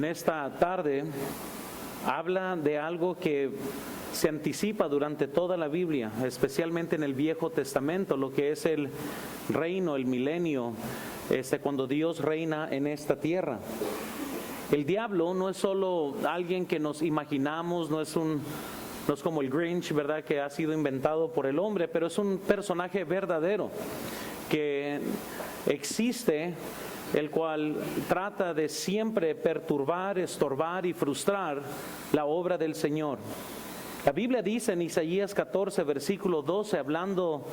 esta tarde habla de algo que se anticipa durante toda la Biblia, especialmente en el Viejo Testamento, lo que es el reino, el milenio, cuando Dios reina en esta tierra. El diablo no es solo alguien que nos imaginamos, no es como el Grinch, ¿verdad?, que ha sido inventado por el hombre, pero es un personaje verdadero que existe, el cual trata de siempre perturbar, estorbar y frustrar la obra del Señor. La Biblia dice en Isaías 14, versículo 12, hablando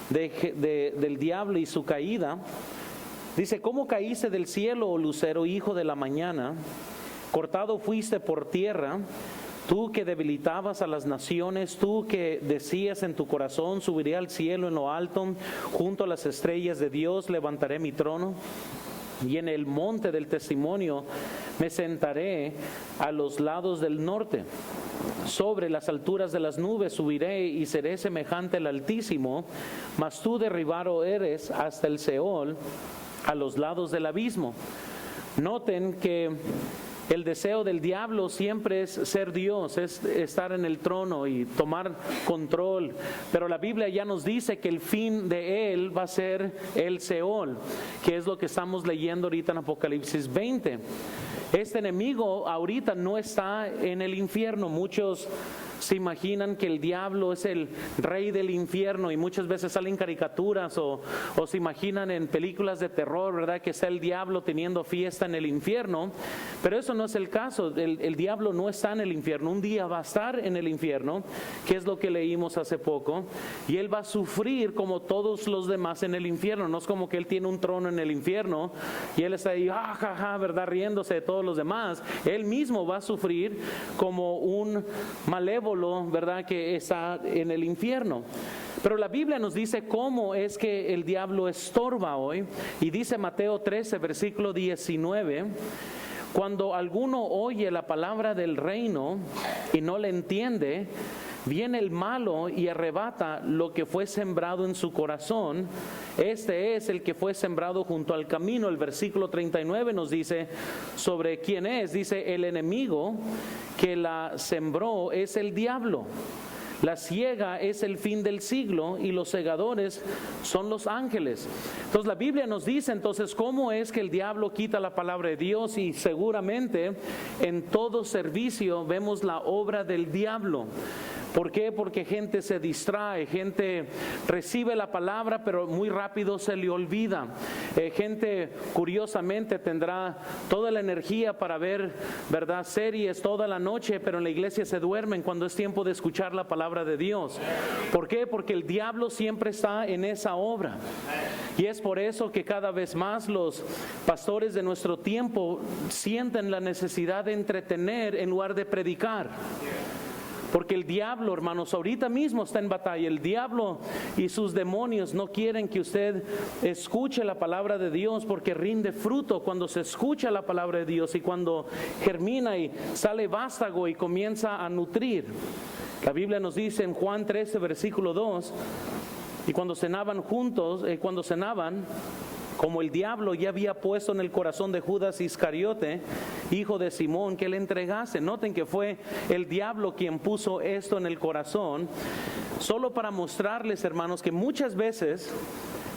del diablo y su caída, dice: ¿Cómo caíste del cielo, oh lucero, hijo de la mañana? Cortado fuiste por tierra, tú que debilitabas a las naciones, tú que decías en tu corazón: subiré al cielo en lo alto, junto a las estrellas de Dios levantaré mi trono. Y en el monte del testimonio me sentaré a los lados del norte. Sobre las alturas de las nubes subiré y seré semejante al Altísimo, mas tú derribado eres hasta el Seol, a los lados del abismo. Noten que el deseo del diablo siempre es ser Dios, es estar en el trono y tomar control. Pero la Biblia ya nos dice que el fin de él va a ser el Seol, que es lo que estamos leyendo ahorita en Apocalipsis 20. Este enemigo ahorita no está en el infierno. Muchos se imaginan que el diablo es el rey del infierno y muchas veces salen caricaturas o se imaginan en películas de terror, ¿verdad?, que está el diablo teniendo fiesta en el infierno, pero eso no es el caso. El diablo no está en el infierno. Un día va a estar en el infierno, que es lo que leímos hace poco, y él va a sufrir como todos los demás en el infierno. No es como que él tiene un trono en el infierno y él está ahí, ¿verdad?, riéndose de todos los demás. Él mismo va a sufrir como un malévolo, ¿verdad?, que está en el infierno. Pero la Biblia nos dice cómo es que el diablo estorba hoy. Y dice Mateo 13, versículo 19: cuando alguno oye la palabra del reino y no le entiende, viene el malo y arrebata lo que fue sembrado en su corazón. Este es el que fue sembrado junto al camino. El versículo 39 nos dice sobre quién es. Dice: el enemigo que la sembró es el diablo. La siega es el fin del siglo y los segadores son los ángeles. Entonces la Biblia nos dice entonces cómo es que el diablo quita la palabra de Dios, y seguramente en todo servicio vemos la obra del diablo. ¿Por qué? Porque gente se distrae, gente recibe la palabra pero muy rápido se le olvida. Gente curiosamente tendrá toda la energía para ver, ¿verdad?, series toda la noche, pero en la iglesia se duermen cuando es tiempo de escuchar la palabra de Dios. ¿Por qué? Porque el diablo siempre está en esa obra. Y es por eso que cada vez más los pastores de nuestro tiempo sienten la necesidad de entretener en lugar de predicar. Porque el diablo, hermanos, ahorita mismo está en batalla. El diablo y sus demonios no quieren que usted escuche la palabra de Dios, porque rinde fruto cuando se escucha la palabra de Dios y cuando germina y sale vástago y comienza a nutrir. La Biblia nos dice en Juan 13, versículo 2, y cuando cenaban juntos, como el diablo ya había puesto en el corazón de Judas Iscariote, hijo de Simón, que le entregase. Noten que fue el diablo quien puso esto en el corazón, solo para mostrarles, hermanos, que muchas veces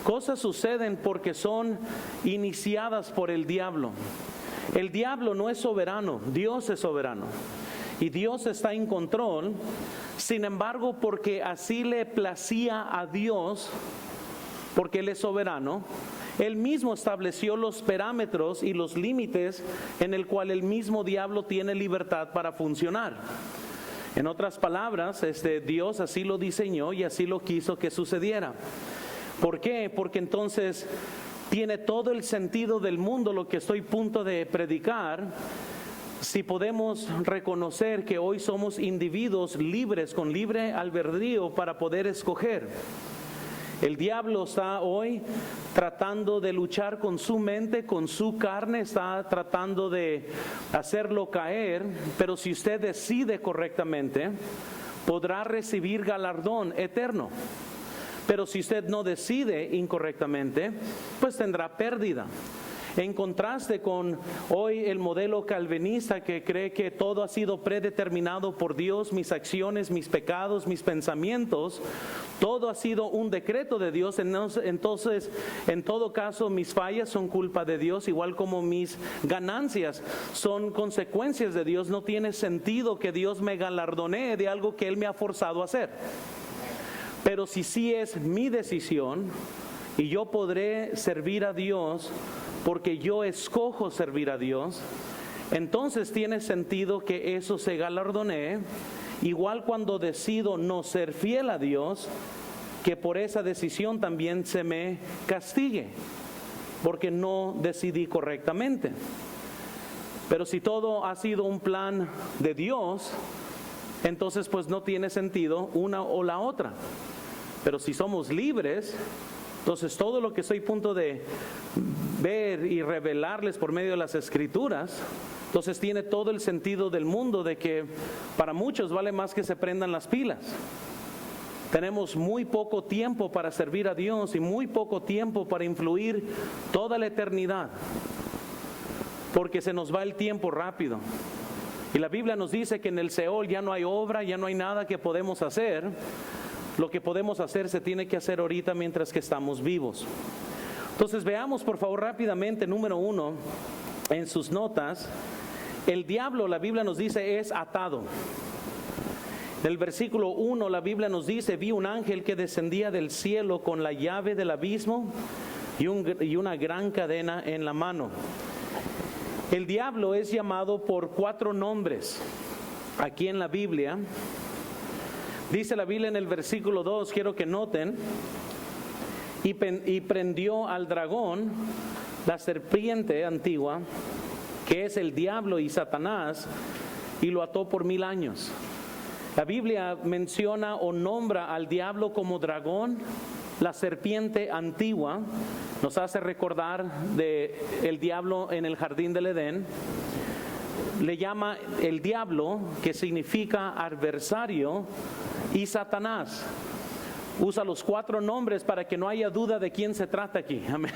cosas suceden porque son iniciadas por el diablo. El diablo no es soberano, Dios es soberano. Y Dios está en control. Sin embargo, porque así le placía a Dios, porque Él es soberano, Él mismo estableció los parámetros y los límites en el cual el mismo diablo tiene libertad para funcionar. En otras palabras, Dios así lo diseñó y así lo quiso que sucediera. ¿Por qué? Porque entonces tiene todo el sentido del mundo lo que estoy a punto de predicar, si podemos reconocer que hoy somos individuos libres, con libre albedrío para poder escoger. El diablo está hoy tratando de luchar con su mente, con su carne, está tratando de hacerlo caer, pero si usted decide correctamente, podrá recibir galardón eterno. Pero si usted no decide incorrectamente, pues tendrá pérdida. En contraste con hoy el modelo calvinista que cree que todo ha sido predeterminado por Dios, mis acciones, mis pecados, mis pensamientos, todo ha sido un decreto de Dios. Entonces, en todo caso, mis fallas son culpa de Dios, igual como mis ganancias son consecuencias de Dios. No tiene sentido que Dios me galardonee de algo que Él me ha forzado a hacer. Pero si sí es mi decisión y yo podré servir a Dios porque yo escojo servir a Dios, entonces tiene sentido que eso se galardonee. Igual cuando decido no ser fiel a Dios, que por esa decisión también se me castigue, porque no decidí correctamente. Pero si todo ha sido un plan de Dios, entonces pues no tiene sentido una o la otra. Pero si somos libres, entonces todo lo que estoy a punto de ver y revelarles por medio de las Escrituras, entonces tiene todo el sentido del mundo de que para muchos vale más que se prendan las pilas. Tenemos muy poco tiempo para servir a Dios y muy poco tiempo para influir toda la eternidad, porque se nos va el tiempo rápido. Y la Biblia nos dice que en el Seol ya no hay obra, ya no hay nada que podemos hacer. Lo que podemos hacer se tiene que hacer ahorita mientras que estamos vivos. Entonces veamos por favor rápidamente, número 1, en sus notas, el diablo, la Biblia nos dice, es atado. En el versículo 1 la Biblia nos dice, vi un ángel que descendía del cielo con la llave del abismo y una gran cadena en la mano. El diablo es llamado por 4 nombres aquí en la Biblia. Dice la Biblia en el versículo 2, quiero que noten, y prendió al dragón, la serpiente antigua, que es el diablo y Satanás, y lo ató por 1000 años. La Biblia menciona o nombra al diablo como dragón, la serpiente antigua, nos hace recordar de el diablo en el jardín del Edén. Le llama el diablo, que significa adversario, y Satanás. Usa los 4 nombres para que no haya duda de quién se trata aquí. Amén.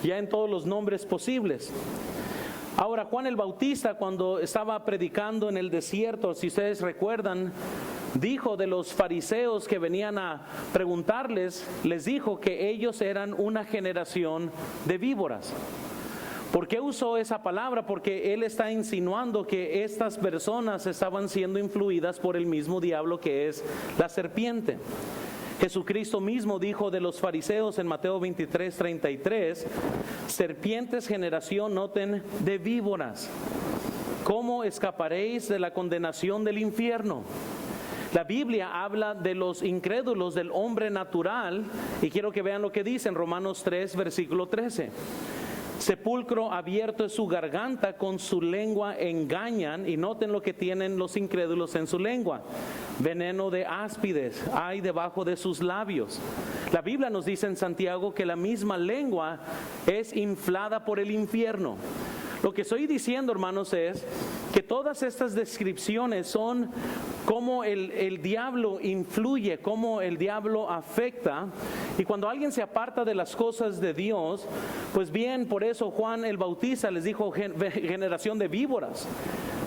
Ya en todos los nombres posibles. Ahora, Juan el Bautista, cuando estaba predicando en el desierto, si ustedes recuerdan, dijo de los fariseos que venían a preguntarles, les dijo que ellos eran una generación de víboras. ¿Por qué usó esa palabra? Porque él está insinuando que estas personas estaban siendo influidas por el mismo diablo que es la serpiente. Jesucristo mismo dijo de los fariseos en Mateo 23:33, serpientes generación, noten, de víboras, ¿cómo escaparéis de la condenación del infierno? La Biblia habla de los incrédulos, del hombre natural, y quiero que vean lo que dice en Romanos 3, versículo 13. Sepulcro abierto es su garganta, con su lengua engañan, y noten lo que tienen los incrédulos en su lengua. Veneno de áspides hay debajo de sus labios. La Biblia nos dice en Santiago que la misma lengua es inflada por el infierno. Lo que estoy diciendo, hermanos, es que todas estas descripciones son cómo el diablo influye, cómo el diablo afecta. Y cuando alguien se aparta de las cosas de Dios, pues bien, por eso Juan el Bautista les dijo generación de víboras.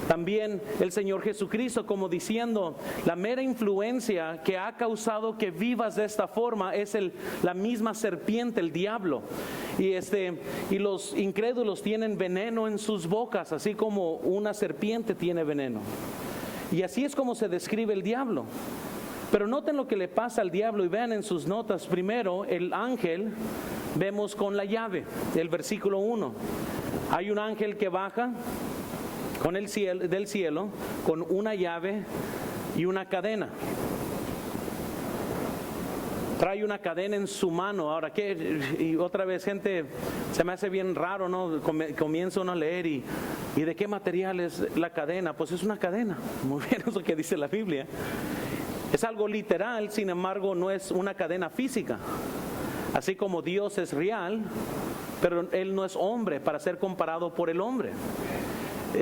También el Señor Jesucristo, como diciendo, la mera influencia que ha causado que vivas de esta forma es la misma serpiente, el diablo. Y los incrédulos tienen veneno en sus bocas, así como una serpiente tiene veneno. Y así es como se describe el diablo. Pero noten lo que le pasa al diablo y vean en sus notas. Primero, el ángel, vemos con la llave, el versículo 1. Hay un ángel que baja del cielo con una llave y una cadena. Trae una cadena en su mano. Ahora, y otra vez, gente, se me hace bien raro, ¿no? Comienza uno a leer y ¿de qué material es la cadena? Pues es una cadena. Muy bien, eso que dice la Biblia. Es algo literal, sin embargo, no es una cadena física. Así como Dios es real, pero Él no es hombre para ser comparado por el hombre.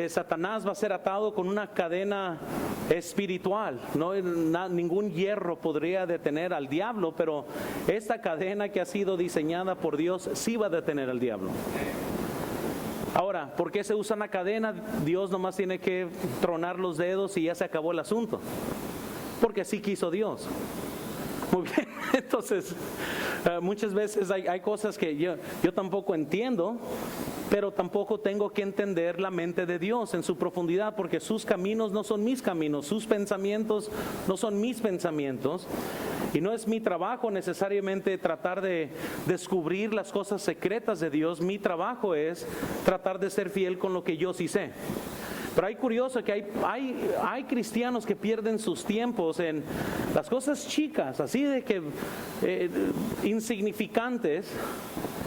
Satanás va a ser atado con una cadena espiritual, ¿no? Ningún hierro podría detener al diablo, pero esta cadena que ha sido diseñada por Dios sí va a detener al diablo. Ahora, ¿por qué se usa una cadena? Dios nomás tiene que tronar los dedos y ya se acabó el asunto. Porque así quiso Dios. Muy bien, entonces muchas veces hay cosas que yo tampoco entiendo, pero tampoco tengo que entender la mente de Dios en su profundidad, porque sus caminos no son mis caminos, sus pensamientos no son mis pensamientos, y no es mi trabajo necesariamente tratar de descubrir las cosas secretas de Dios. Mi trabajo es tratar de ser fiel con lo que yo sí sé. Pero hay curioso que hay cristianos que pierden sus tiempos en las cosas chicas, así de que insignificantes,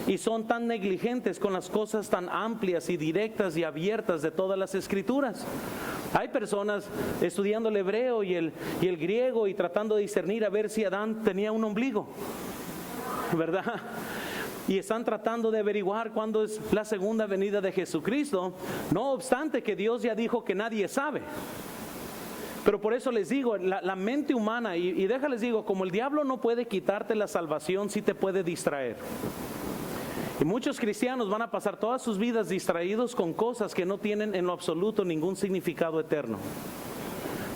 y son tan negligentes con las cosas tan amplias y directas y abiertas de todas las escrituras. Hay personas estudiando el hebreo y el griego y tratando de discernir a ver si Adán tenía un ombligo, ¿verdad? Y están tratando de averiguar cuándo es la segunda venida de Jesucristo, no obstante que Dios ya dijo que nadie sabe. Pero por eso les digo, la mente humana, y déjales digo, como el diablo no puede quitarte la salvación, sí te puede distraer. Y muchos cristianos van a pasar todas sus vidas distraídos con cosas que no tienen en lo absoluto ningún significado eterno.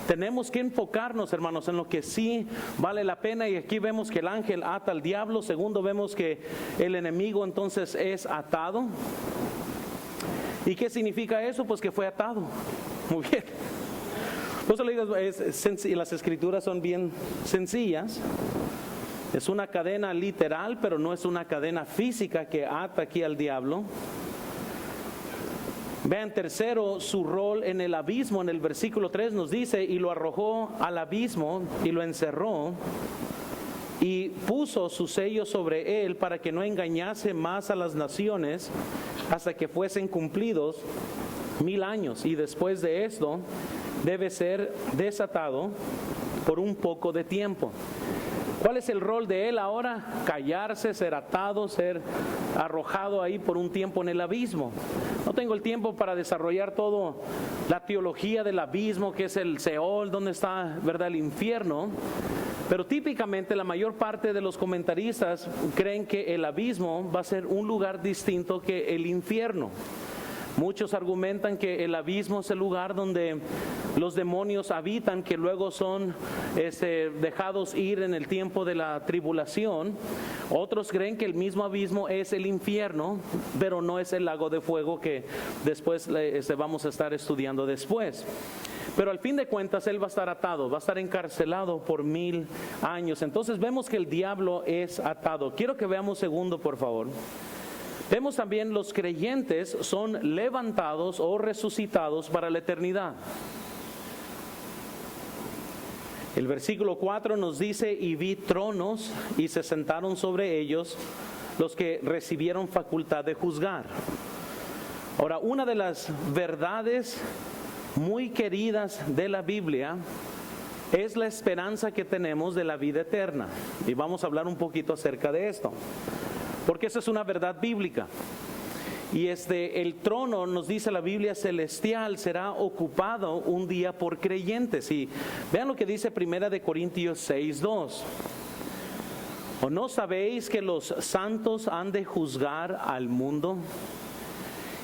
Tenemos que enfocarnos, hermanos, en lo que sí vale la pena, y aquí vemos que el ángel ata al diablo. Segundo, vemos que el enemigo entonces es atado. ¿Y qué significa eso? Pues que fue atado. Muy bien. Por eso le digo, las escrituras son bien sencillas. Es una cadena literal, pero no es una cadena física que ata aquí al diablo. Vean, tercero, su rol en el abismo. En el versículo 3 nos dice: y lo arrojó al abismo y lo encerró y puso su sello sobre él para que no engañase más a las naciones hasta que fuesen cumplidos 1000 años. Y después de esto debe ser desatado por un poco de tiempo. ¿Cuál es el rol de él ahora? Callarse, ser atado, ser arrojado ahí por un tiempo en el abismo. No tengo el tiempo para desarrollar todo la teología del abismo, que es el Seol, donde está, ¿verdad?, el infierno. Pero típicamente la mayor parte de los comentaristas creen que el abismo va a ser un lugar distinto que el infierno. Muchos argumentan que el abismo es el lugar donde los demonios habitan, que luego son dejados ir en el tiempo de la tribulación. Otros creen que el mismo abismo es el infierno, pero no es el lago de fuego que después vamos a estar estudiando después. Pero al fin de cuentas él va a estar atado, va a estar encarcelado por 1000 años. Entonces vemos que el diablo es atado. Quiero que veamos segundo, por favor. Vemos también los creyentes son levantados o resucitados para la eternidad. El versículo 4 nos dice: y vi tronos y se sentaron sobre ellos los que recibieron facultad de juzgar. Ahora, una de las verdades muy queridas de la Biblia es la esperanza que tenemos de la vida eterna. Y vamos a hablar un poquito acerca de esto, porque esa es una verdad bíblica. Y el trono, nos dice la Biblia, celestial será ocupado un día por creyentes. Y vean lo que dice 1 Corintios 6:2. ¿O no sabéis que los santos han de juzgar al mundo?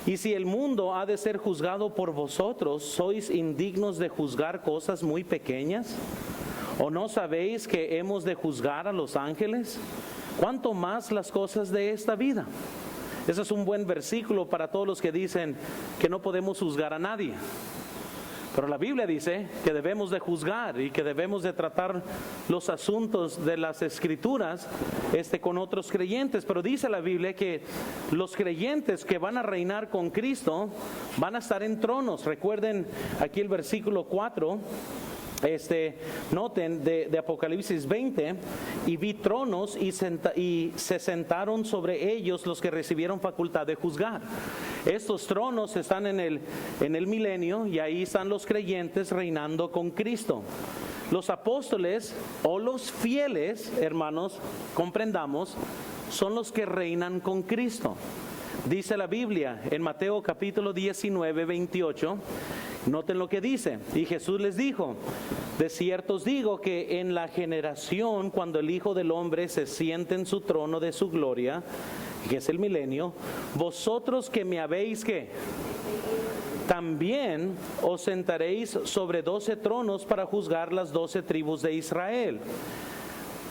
Y si el mundo ha de ser juzgado por vosotros, ¿sois indignos de juzgar cosas muy pequeñas? ¿O no sabéis que hemos de juzgar a los ángeles? ¿Cuánto más las cosas de esta vida? Ese es un buen versículo para todos los que dicen que no podemos juzgar a nadie. Pero la Biblia dice que debemos de juzgar y que debemos de tratar los asuntos de las Escrituras con otros creyentes. Pero dice la Biblia que los creyentes que van a reinar con Cristo van a estar en tronos. Recuerden aquí el versículo 4. Noten de Apocalipsis 20: y vi tronos y se sentaron sobre ellos los que recibieron facultad de juzgar. Estos tronos están en el milenio, y ahí están los creyentes reinando con Cristo. Los apóstoles o los fieles, hermanos, comprendamos, son los que reinan con Cristo. Dice la Biblia en Mateo capítulo 19, 28, noten lo que dice: y Jesús les dijo: de cierto os digo que en la generación cuando el Hijo del Hombre se siente en su trono de su gloria, que es el milenio, vosotros que me habéis, ¿qué? También os sentaréis sobre 12 tronos para juzgar las 12 tribus de Israel.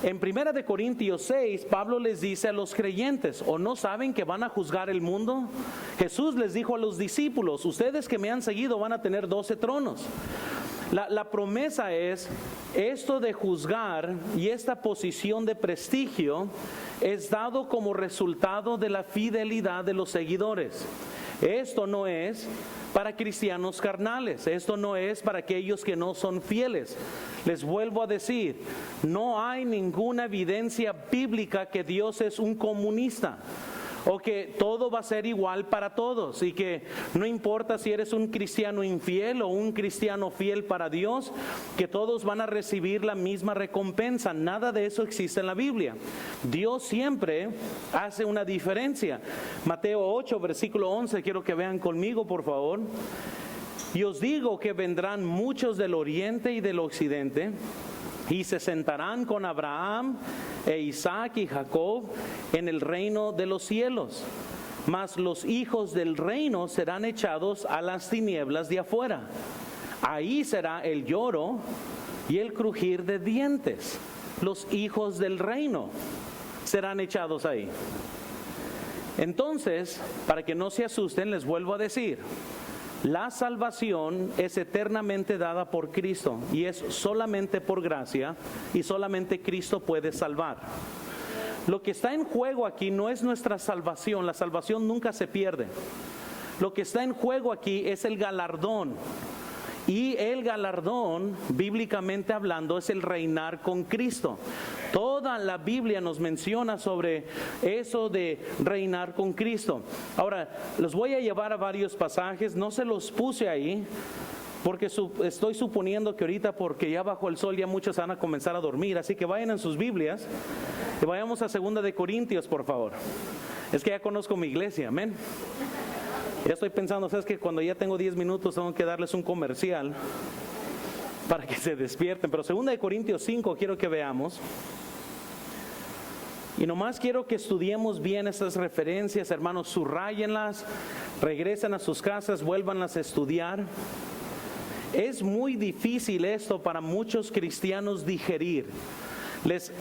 En 1 de Corintios 6, Pablo les dice a los creyentes, ¿o no saben que van a juzgar el mundo? Jesús les dijo a los discípulos, ustedes que me han seguido van a tener 12 tronos. La promesa es, esto de juzgar y esta posición de prestigio es dado como resultado de la fidelidad de los seguidores. Esto no es para cristianos carnales, esto no es para aquellos que no son fieles. Les vuelvo a decir, no hay ninguna evidencia bíblica que Dios es un comunista o que todo va a ser igual para todos y que no importa si eres un cristiano infiel o un cristiano fiel para Dios, que todos van a recibir la misma recompensa. Nada de eso existe en la Biblia. Dios siempre hace una diferencia. Mateo 8, versículo 11, quiero que vean conmigo, por favor. Y os digo que vendrán muchos del oriente y del occidente y se sentarán con Abraham e Isaac y Jacob en el reino de los cielos. Mas los hijos del reino serán echados a las tinieblas de afuera. Ahí será el lloro y el crujir de dientes. Los hijos del reino serán echados ahí. Entonces, para que no se asusten, les vuelvo a decir, la salvación es eternamente dada por Cristo y es solamente por gracia y solamente Cristo puede salvar. Lo que está en juego aquí no es nuestra salvación, la salvación nunca se pierde. Lo que está en juego aquí es el galardón. Y el galardón, bíblicamente hablando, es el reinar con Cristo. Toda la Biblia nos menciona sobre eso de reinar con Cristo. Ahora, los voy a llevar a varios pasajes, no se los puse ahí, porque estoy suponiendo que ahorita, porque ya bajo el sol, ya muchos van a comenzar a dormir. Así que vayan en sus Biblias y vayamos a 2 de Corintios, por favor. Es que ya conozco mi iglesia, amén. Ya estoy pensando, ¿sabes que cuando ya tengo 10 minutos tengo que darles un comercial para que se despierten? Pero 2 de Corintios 5 quiero que veamos. Y nomás quiero que estudiemos bien estas referencias, hermanos, subrayenlas, regresen a sus casas, vuélvanlas a estudiar. Es muy difícil esto para muchos cristianos digerir. Les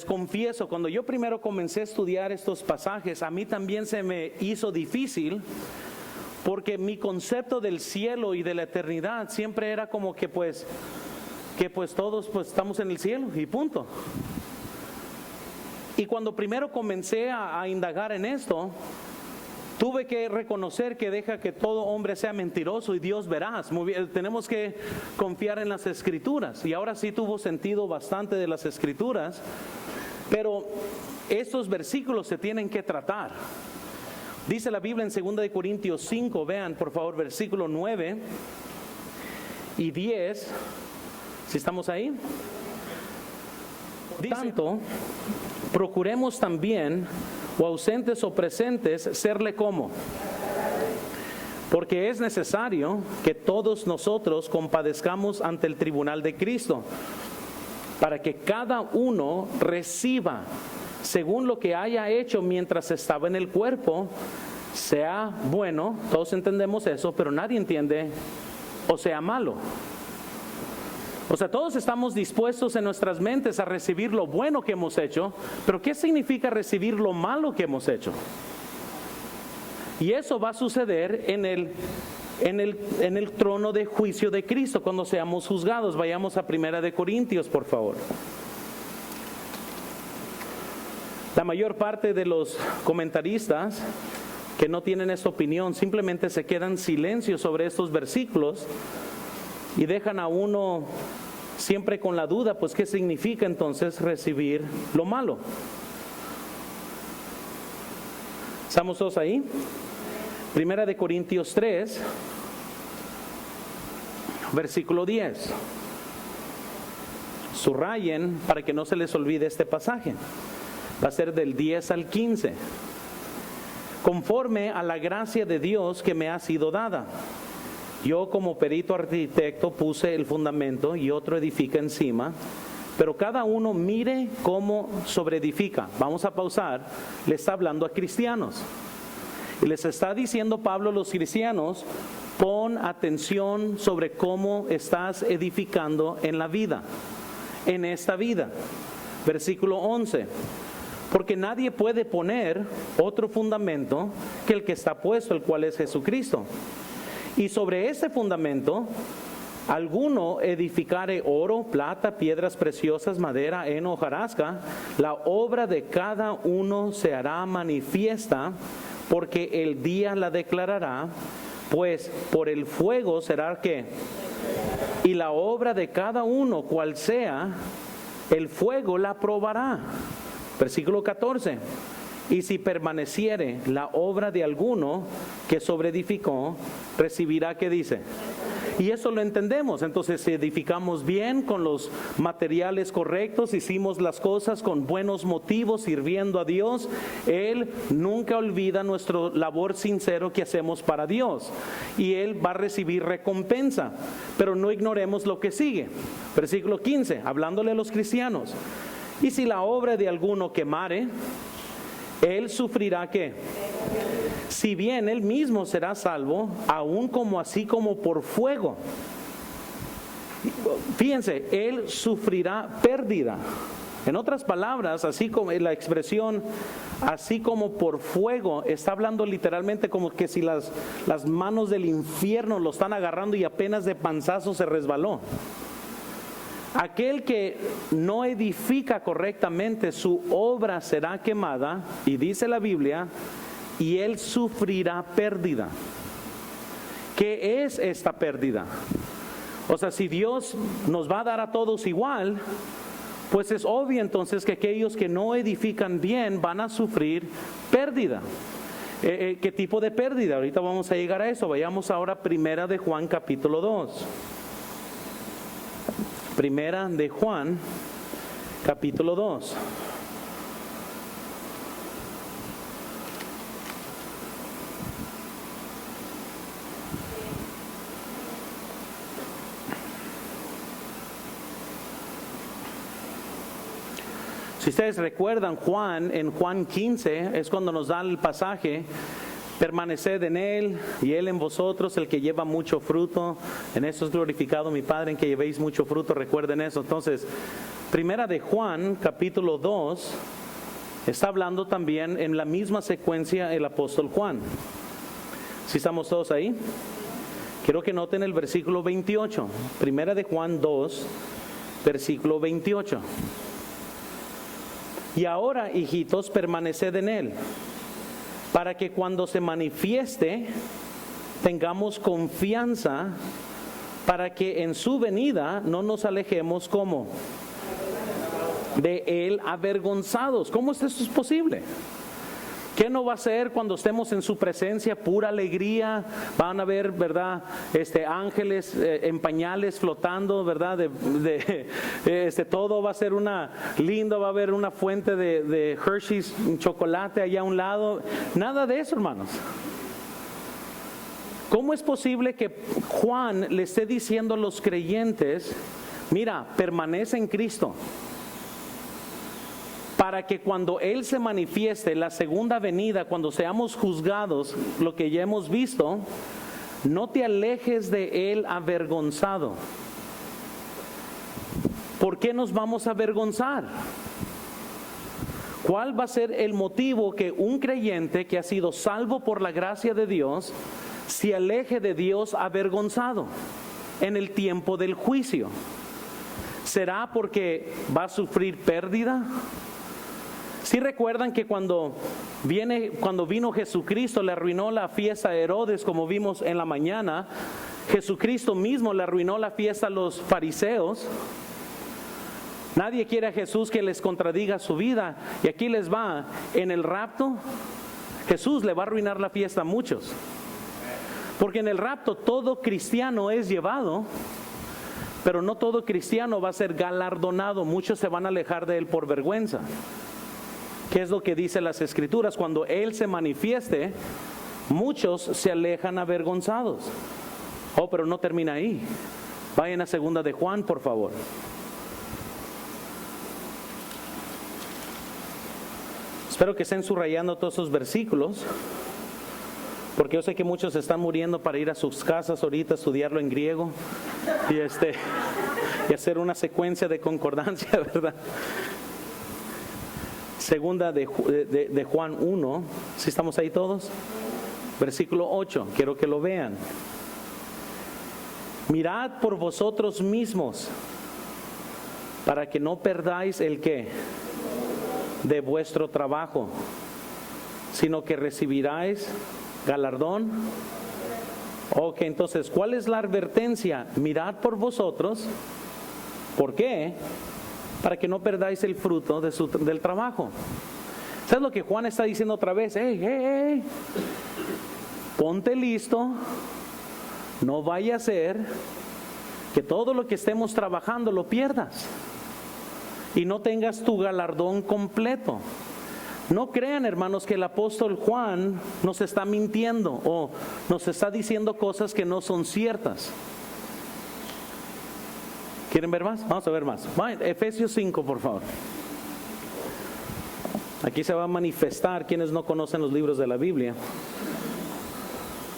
confieso, cuando yo primero comencé a estudiar estos pasajes, a mí también se me hizo difícil, porque mi concepto del cielo y de la eternidad siempre era como que pues todos pues estamos en el cielo y punto. Y cuando primero comencé a indagar en esto, tuve que reconocer que deja que todo hombre sea mentiroso y Dios veraz. Muy bien, tenemos que confiar en las Escrituras. Y ahora sí tuvo sentido bastante de las Escrituras, pero estos versículos se tienen que tratar. Dice la Biblia en 2 de Corintios 5, vean por favor versículo 9 y 10, si estamos ahí. Por tanto, procuremos también, o ausentes o presentes, serle como. Porque es necesario que todos nosotros compadezcamos ante el tribunal de Cristo, para que cada uno reciba según lo que haya hecho mientras estaba en el cuerpo, sea bueno, todos entendemos eso, pero nadie entiende, o sea malo. O sea, todos estamos dispuestos en nuestras mentes a recibir lo bueno que hemos hecho, pero ¿qué significa recibir lo malo que hemos hecho? Y eso va a suceder en el trono de juicio de Cristo cuando seamos juzgados. Vayamos a 1 de Corintios, por favor. La mayor parte de los comentaristas que no tienen esta opinión simplemente se quedan en silencio sobre estos versículos y dejan a uno siempre con la duda, pues ¿qué significa entonces recibir lo malo? ¿Estamos todos ahí? 1 de Corintios 3, versículo 10. Subrayen para que no se les olvide este pasaje. Va a ser del 10 al 15. Conforme a la gracia de Dios que me ha sido dada. Yo como perito arquitecto puse el fundamento y otro edifica encima. pero cada uno mire cómo sobreedifica. Vamos a pausar. Le está hablando a cristianos. Y les está diciendo Pablo a los cristianos, pon atención sobre cómo estás edificando en la vida, en esta vida. Versículo 11. Porque nadie puede poner otro fundamento que el que está puesto, el cual es Jesucristo. Y sobre ese fundamento, alguno edificare oro, plata, piedras preciosas, madera, heno, hojarasca, la obra de cada uno se hará manifiesta, porque el día la declarará, pues por el fuego será ¿qué? Y la obra de cada uno, cual sea, el fuego la probará. Versículo 14. Y si permaneciere la obra de alguno que sobreedificó, recibirá, ¿qué dice? Y eso lo entendemos. Entonces, si edificamos bien con los materiales correctos, hicimos las cosas con buenos motivos, sirviendo a Dios, Él nunca olvida nuestro labor sincero que hacemos para Dios. Y Él va a recibir recompensa. Pero no ignoremos lo que sigue. Versículo 15, hablándole a los cristianos. Y si la obra de alguno quemare, él sufrirá ¿qué? Si bien él mismo será salvo, aún como así como por fuego. Fíjense, él sufrirá pérdida. En otras palabras, así como la expresión así como por fuego, está hablando literalmente como que si las manos del infierno lo están agarrando y apenas de panzazo se resbaló. Aquel que no edifica correctamente, su obra será quemada, y dice la Biblia, y él sufrirá pérdida. ¿Qué es esta pérdida? O sea, si Dios nos va a dar a todos igual, pues es obvio entonces que aquellos que no edifican bien van a sufrir pérdida. ¿Qué tipo de pérdida? Ahorita vamos a llegar a eso. Vayamos ahora a Primera de Juan capítulo 2. Primera de Juan, capítulo 2. Si ustedes recuerdan, en Juan 15, es cuando nos da el pasaje, permaneced en Él y Él en vosotros, el que lleva mucho fruto. En esto es glorificado mi Padre, en que llevéis mucho fruto. Recuerden eso. Entonces, Primera de Juan, capítulo 2, está hablando también en la misma secuencia el apóstol Juan. ¿Sí estamos todos ahí? Quiero que noten el versículo 28. Primera de Juan 2, versículo 28. Y ahora, hijitos, permaneced en Él, para que cuando se manifieste tengamos confianza, para que en su venida no nos alejemos ¿cómo? De Él avergonzados. ¿Cómo esto es posible? ¿Qué no va a ser cuando estemos en su presencia? Pura alegría. Van a ver, ¿verdad? Ángeles en pañales flotando, ¿verdad? Todo va a ser lindo. Va a haber una fuente de Hershey's chocolate allá a un lado. Nada de eso, hermanos. ¿Cómo es posible que Juan le esté diciendo a los creyentes, mira, permanece en Cristo, para que cuando Él se manifieste, la segunda venida, cuando seamos juzgados, lo que ya hemos visto, no te alejes de Él avergonzado? ¿Por qué nos vamos a avergonzar? ¿Cuál va a ser el motivo que un creyente que ha sido salvo por la gracia de Dios se aleje de Dios avergonzado en el tiempo del juicio? ¿Será porque va a sufrir pérdida? ¿Sí recuerdan que cuando vino Jesucristo le arruinó la fiesta a Herodes, como vimos en la mañana? Jesucristo mismo le arruinó la fiesta a los fariseos. Nadie quiere a Jesús que les contradiga su vida. Y aquí les va, en el rapto, Jesús le va a arruinar la fiesta a muchos. Porque en el rapto todo cristiano es llevado, pero no todo cristiano va a ser galardonado. Muchos se van a alejar de Él por vergüenza. ¿Qué es lo que dice las Escrituras? Cuando Él se manifieste, muchos se alejan avergonzados. Oh, pero no termina ahí. Vayan a Segunda de Juan, por favor. Espero que estén subrayando todos esos versículos, porque yo sé que muchos están muriendo para ir a sus casas ahorita a estudiarlo en griego y hacer una secuencia de concordancia, ¿verdad? Segunda de Juan 1, ¿sí estamos ahí todos? Versículo 8, quiero que lo vean. Mirad por vosotros mismos, para que no perdáis el ¿qué? De vuestro trabajo, sino que recibiráis galardón. Ok, entonces, ¿cuál es la advertencia? Mirad por vosotros. ¿Por qué? Para que no perdáis el fruto del trabajo. ¿Sabes lo que Juan está diciendo otra vez? Hey, ponte listo. No vaya a ser que todo lo que estemos trabajando lo pierdas y no tengas tu galardón completo. No crean, hermanos, que el apóstol Juan nos está mintiendo o nos está diciendo cosas que no son ciertas. ¿Quieren ver más? Vamos a ver más. Efesios 5, por favor. Aquí se va a manifestar quienes no conocen los libros de la Biblia.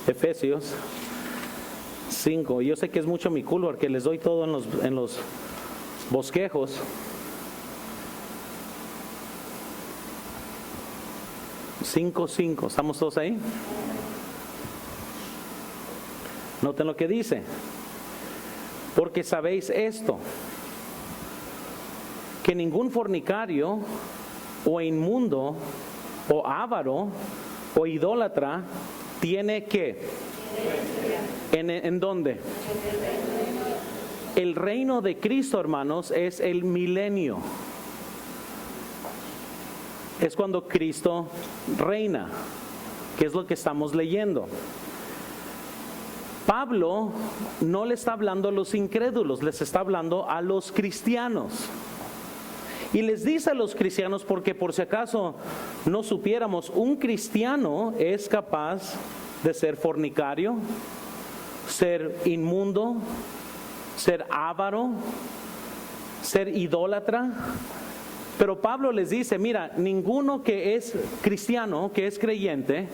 Efesios 5. Yo sé que es mucho mi culo porque les doy todo en los bosquejos. 5:5. ¿Estamos todos ahí? Noten lo que dice. Porque sabéis esto, que ningún fornicario o inmundo o avaro o idólatra tiene ¿qué? ¿En dónde? El reino de Cristo, hermanos, es el milenio. Es cuando Cristo reina, que es lo que estamos leyendo. Pablo no le está hablando a los incrédulos, les está hablando a los cristianos. Y les dice a los cristianos, porque por si acaso no supiéramos, un cristiano es capaz de ser fornicario, ser inmundo, ser avaro, ser idólatra. Pero Pablo les dice, mira, ninguno que es cristiano, que es creyente,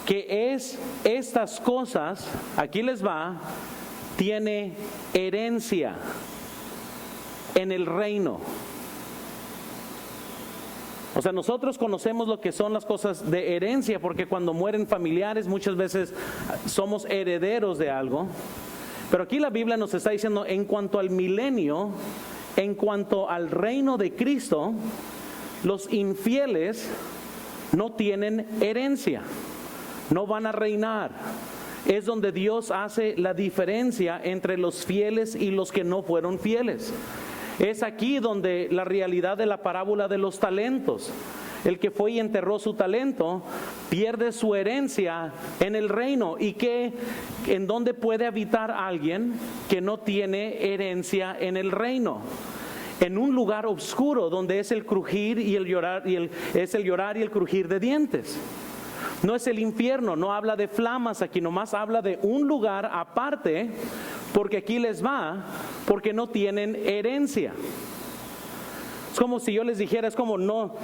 que es estas cosas, aquí les va, tiene herencia en el reino. O sea, nosotros conocemos lo que son las cosas de herencia, porque cuando mueren familiares muchas veces somos herederos de algo. Pero aquí la Biblia nos está diciendo, en cuanto al milenio, en cuanto al reino de Cristo, los infieles no tienen herencia. No van a reinar. Es donde Dios hace la diferencia entre los fieles y los que no fueron fieles. Es aquí donde la realidad de la parábola de los talentos. El que fue y enterró su talento pierde su herencia en el reino. ¿Y en dónde puede habitar alguien que no tiene herencia en el reino? En un lugar oscuro donde es el crujir y el llorar es el llorar y el crujir de dientes. No es el infierno, no habla de flamas aquí, nomás habla de un lugar aparte, porque aquí les va, porque no tienen herencia. Es como si yo les dijera, es como no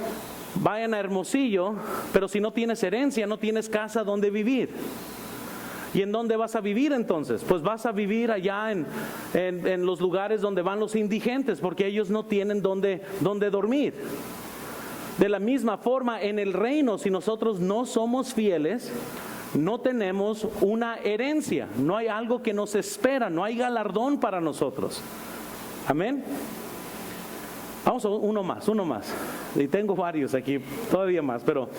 vayan a Hermosillo, pero si no tienes herencia, no tienes casa donde vivir. ¿Y en dónde vas a vivir entonces? Pues vas a vivir allá en los lugares donde van los indigentes, porque ellos no tienen donde dormir. De la misma forma, en el reino, si nosotros no somos fieles, no tenemos una herencia, no hay algo que nos espera, no hay galardón para nosotros. Amén. Vamos a uno más. Y tengo varios aquí, todavía más, pero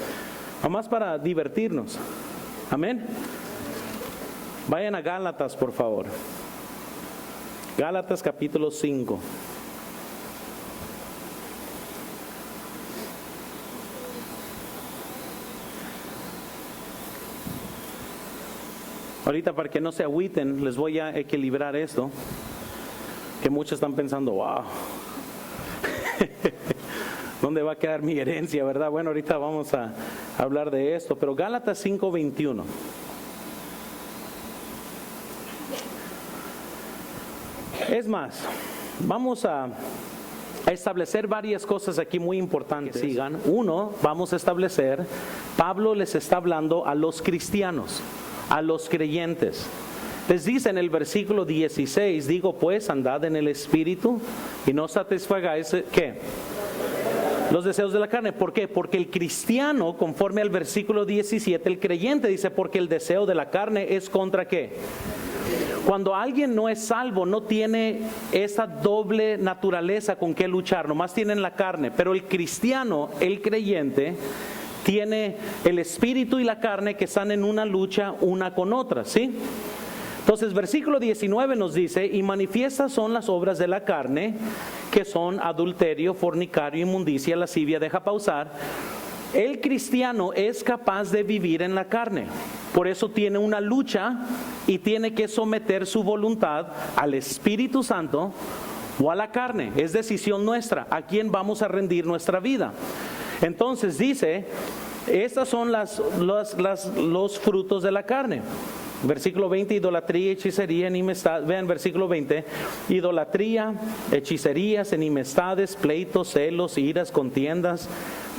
nomás para divertirnos. Amén. Vayan a Gálatas, por favor. Gálatas capítulo 5. Ahorita, para que no se agüiten, les voy a equilibrar esto, que muchos están pensando, wow, ¿dónde va a quedar mi herencia, verdad? Bueno, ahorita vamos a hablar de esto, pero Gálatas 5:21. Es más, vamos a establecer varias cosas aquí muy importantes. Sigan. Uno, vamos a establecer, Pablo les está hablando a los cristianos, a los creyentes. Les dice en el versículo 16, digo pues, andad en el Espíritu y no satisfagáis, ¿qué? Los deseos de la carne. ¿Por qué? Porque el cristiano, conforme al versículo 17, el creyente dice, porque el deseo de la carne es contra ¿qué? Cuando alguien no es salvo, no tiene esa doble naturaleza con que luchar, nomás tienen la carne. Pero el cristiano, el creyente, tiene el espíritu y la carne que están en una lucha una con otra, ¿sí? Entonces, versículo 19 nos dice, y manifiestas son las obras de la carne, que son adulterio, fornicario, inmundicia, lascivia. Deja pausar. El cristiano es capaz de vivir en la carne. Por eso tiene una lucha y tiene que someter su voluntad al Espíritu Santo o a la carne. Es decisión nuestra, a quién vamos a rendir nuestra vida. Entonces dice, estas son los frutos de la carne. Versículo 20, idolatría, hechicería, enemistad. Vean versículo 20, idolatría, hechicerías, enemistades, pleitos, celos, iras, contiendas,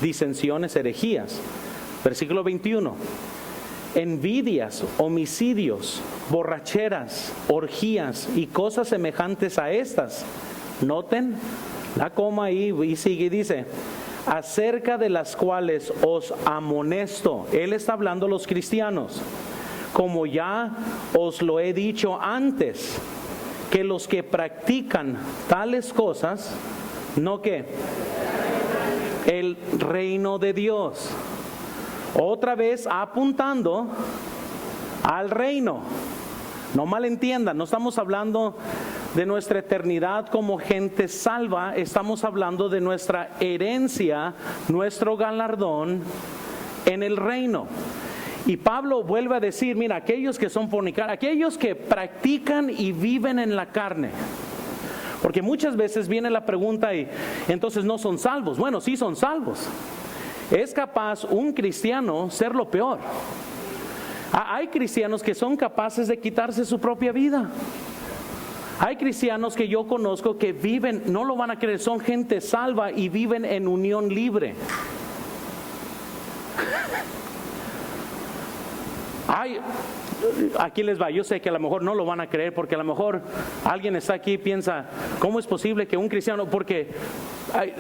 disensiones, herejías. Versículo 21, envidias, homicidios, borracheras, orgías y cosas semejantes a estas. Noten la coma ahí y sigue y dice, acerca de las cuales os amonesto. Él está hablando a los cristianos. Como ya os lo he dicho antes, que los que practican tales cosas, no que el reino de Dios. Otra vez apuntando al reino. No malentiendan, no estamos hablando de nuestra eternidad como gente salva, estamos hablando de nuestra herencia, nuestro galardón en el reino. Y Pablo vuelve a decir, mira, aquellos que son fornicarios, aquellos que practican y viven en la carne. Porque muchas veces viene la pregunta y entonces no son salvos. Bueno, sí son salvos. ¿Es capaz un cristiano ser lo peor? Hay cristianos que son capaces de quitarse su propia vida. Hay cristianos que yo conozco que viven, no lo van a creer, son gente salva y viven en unión libre. Ay, aquí les va, yo sé que a lo mejor no lo van a creer porque a lo mejor alguien está aquí y piensa, ¿cómo es posible que un cristiano? Porque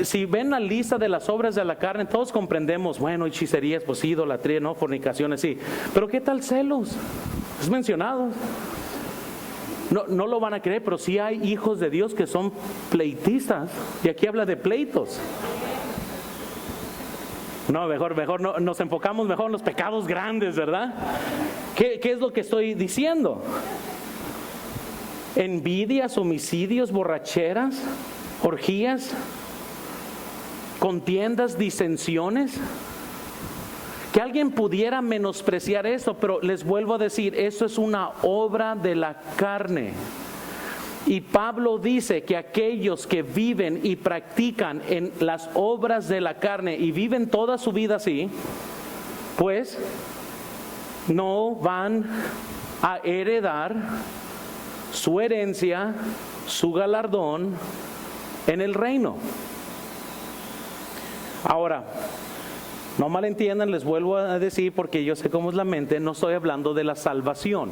si ven la lista de las obras de la carne, todos comprendemos, bueno, hechicerías, pues idolatría, no, fornicaciones, sí. Pero ¿qué tal celos? Es mencionado. No lo van a creer, pero sí hay hijos de Dios que son pleitistas. Y aquí habla de pleitos. No, mejor no, nos enfocamos mejor en los pecados grandes, ¿verdad? ¿Qué es lo que estoy diciendo? Envidias, homicidios, borracheras, orgías, contiendas, disensiones. Que alguien pudiera menospreciar eso, pero les vuelvo a decir, eso es una obra de la carne. Y Pablo dice que aquellos que viven y practican en las obras de la carne y viven toda su vida así, pues no van a heredar su herencia, su galardón en el reino. Ahora, no malentiendan, les vuelvo a decir, porque yo sé cómo es la mente, no estoy hablando de la salvación.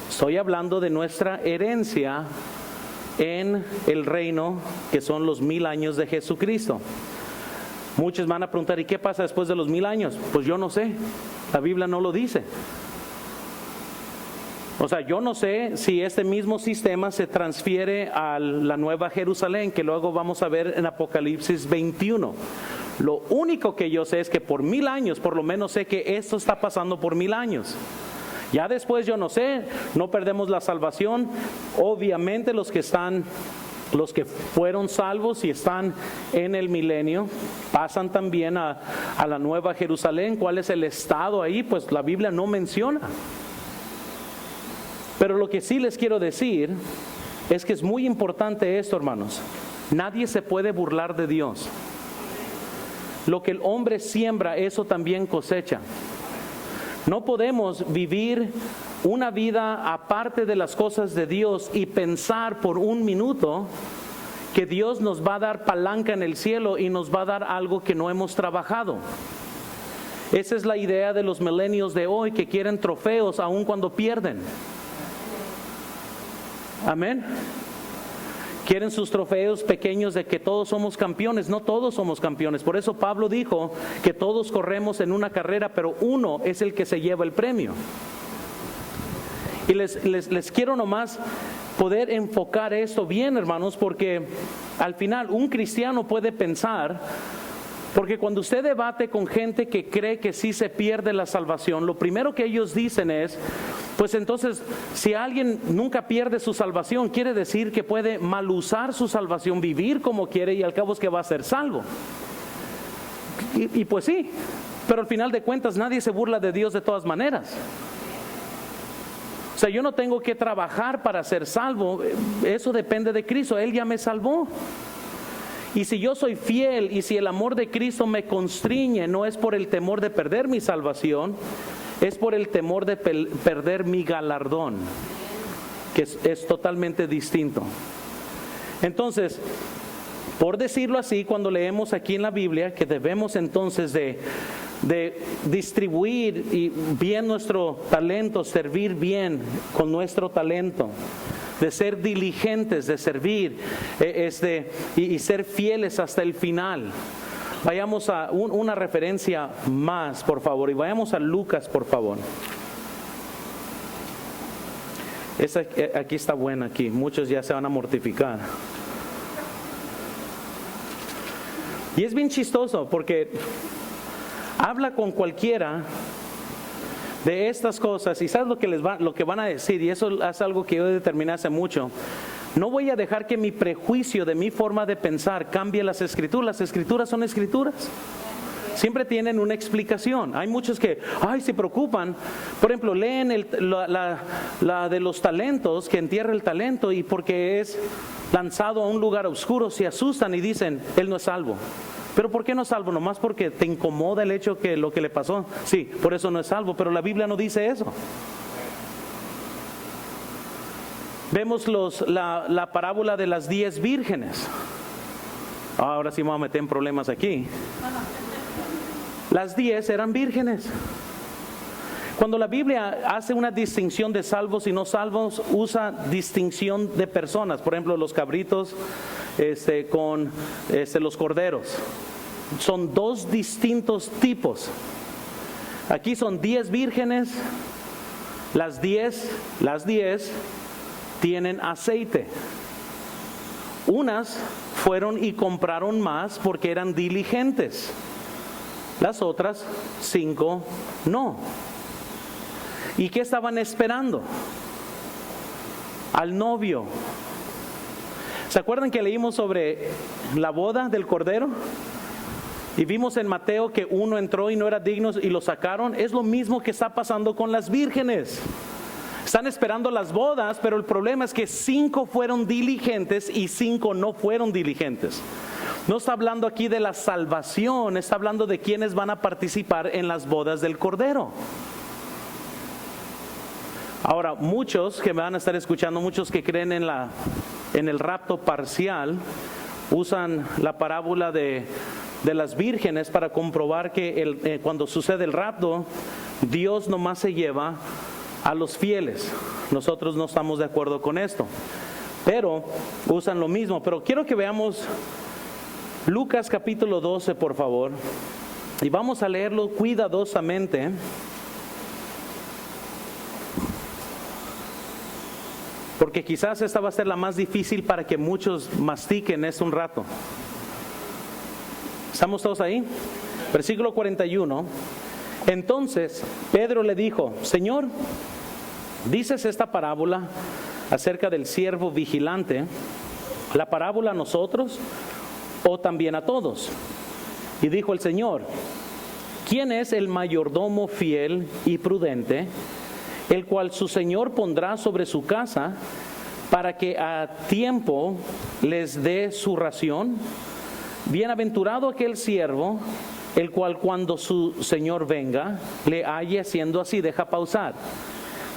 Estoy hablando de nuestra herencia en el reino, que son los 1000 años de Jesucristo. Muchos van a preguntar, ¿y qué pasa después de los 1000 años? Pues yo no sé, la Biblia no lo dice. O sea, yo no sé si este mismo sistema se transfiere a la Nueva Jerusalén, que luego vamos a ver en Apocalipsis 21. Lo único que yo sé es que por 1000 años, por lo menos sé que esto está pasando por 1000 años. Ya después yo no sé, no perdemos la salvación. Obviamente los que fueron salvos y están en el milenio, pasan también a la Nueva Jerusalén. ¿Cuál es el estado ahí? Pues la Biblia no menciona. Pero lo que sí les quiero decir es que es muy importante esto, hermanos. Nadie se puede burlar de Dios. Lo que el hombre siembra, eso también cosecha. No podemos vivir una vida aparte de las cosas de Dios y pensar por un minuto que Dios nos va a dar palanca en el cielo y nos va a dar algo que no hemos trabajado. Esa es la idea de los milenios de hoy, que quieren trofeos aun cuando pierden. Amén. Quieren sus trofeos pequeños de que todos somos campeones. No todos somos campeones. Por eso Pablo dijo que todos corremos en una carrera, pero uno es el que se lleva el premio. Y les quiero nomás poder enfocar esto bien, hermanos, porque al final un cristiano puede pensar, porque cuando usted debate con gente que cree que sí se pierde la salvación, lo primero que ellos dicen es, pues entonces, si alguien nunca pierde su salvación, quiere decir que puede mal usar su salvación, vivir como quiere y al cabo es que va a ser salvo. Y pues sí, pero al final de cuentas nadie se burla de Dios de todas maneras. O sea, yo no tengo que trabajar para ser salvo, eso depende de Cristo, Él ya me salvó. Y si yo soy fiel y si el amor de Cristo me constriñe, no es por el temor de perder mi salvación, es por el temor de perder mi galardón, que es totalmente distinto. Entonces, por decirlo así, cuando leemos aquí en la Biblia que debemos entonces de distribuir y bien nuestro talento, servir bien con nuestro talento, de ser diligentes, de servir y ser fieles hasta el final. Vayamos a una referencia más, por favor, y vayamos a Lucas, por favor. Esa aquí está buena, aquí. Muchos ya se van a mortificar. Y es bien chistoso porque habla con cualquiera de estas cosas y sabes lo que van a decir, y eso es algo que yo determiné hace mucho. No voy a dejar que mi prejuicio de mi forma de pensar cambie las escrituras. Las escrituras son escrituras. Siempre tienen una explicación. Hay muchos que se preocupan. Por ejemplo, leen la de los talentos, que entierra el talento, y porque es lanzado a un lugar oscuro se asustan y dicen, él no es salvo. ¿Pero por qué no es salvo? ¿Nomás porque te incomoda el hecho que lo que le pasó? Sí, por eso no es salvo, pero la Biblia no dice eso. Vemos la parábola de las 10 vírgenes. Ahora sí me voy a meter en problemas aquí. Las 10 eran vírgenes. Cuando la Biblia hace una distinción de salvos y no salvos, usa distinción de personas. Por ejemplo, los cabritos con los corderos. Son dos distintos tipos. Aquí son 10 vírgenes. Las 10 tienen aceite. Unas fueron y compraron más porque eran diligentes. Las otras 5 no. ¿Y qué estaban esperando? Al novio. ¿Se acuerdan que leímos sobre la boda del Cordero? Y vimos en Mateo que uno entró y no era digno y lo sacaron. Es lo mismo que está pasando con las vírgenes. Están esperando las bodas, pero el problema es que 5 fueron diligentes y 5 no fueron diligentes. No está hablando aquí de la salvación, está hablando de quienes van a participar en las bodas del Cordero. Ahora, muchos que me van a estar escuchando, muchos que creen en el rapto parcial, usan la parábola de las vírgenes para comprobar que cuando sucede el rapto, Dios nomás se lleva a los fieles. Nosotros no estamos de acuerdo con esto, pero usan lo mismo. Pero quiero que veamos Lucas capítulo 12, por favor, y vamos a leerlo cuidadosamente. Porque quizás esta va a ser la más difícil para que muchos mastiquen esto un rato. ¿Estamos todos ahí? Versículo 41. Entonces Pedro le dijo, Señor, ¿dices esta parábola acerca del siervo vigilante, la parábola a nosotros o también a todos? Y dijo el Señor, ¿quién es el mayordomo fiel y prudente, el cual su Señor pondrá sobre su casa para que a tiempo les dé su ración? Bienaventurado aquel siervo, el cual cuando su Señor venga, le halle haciendo así. Deja pausar.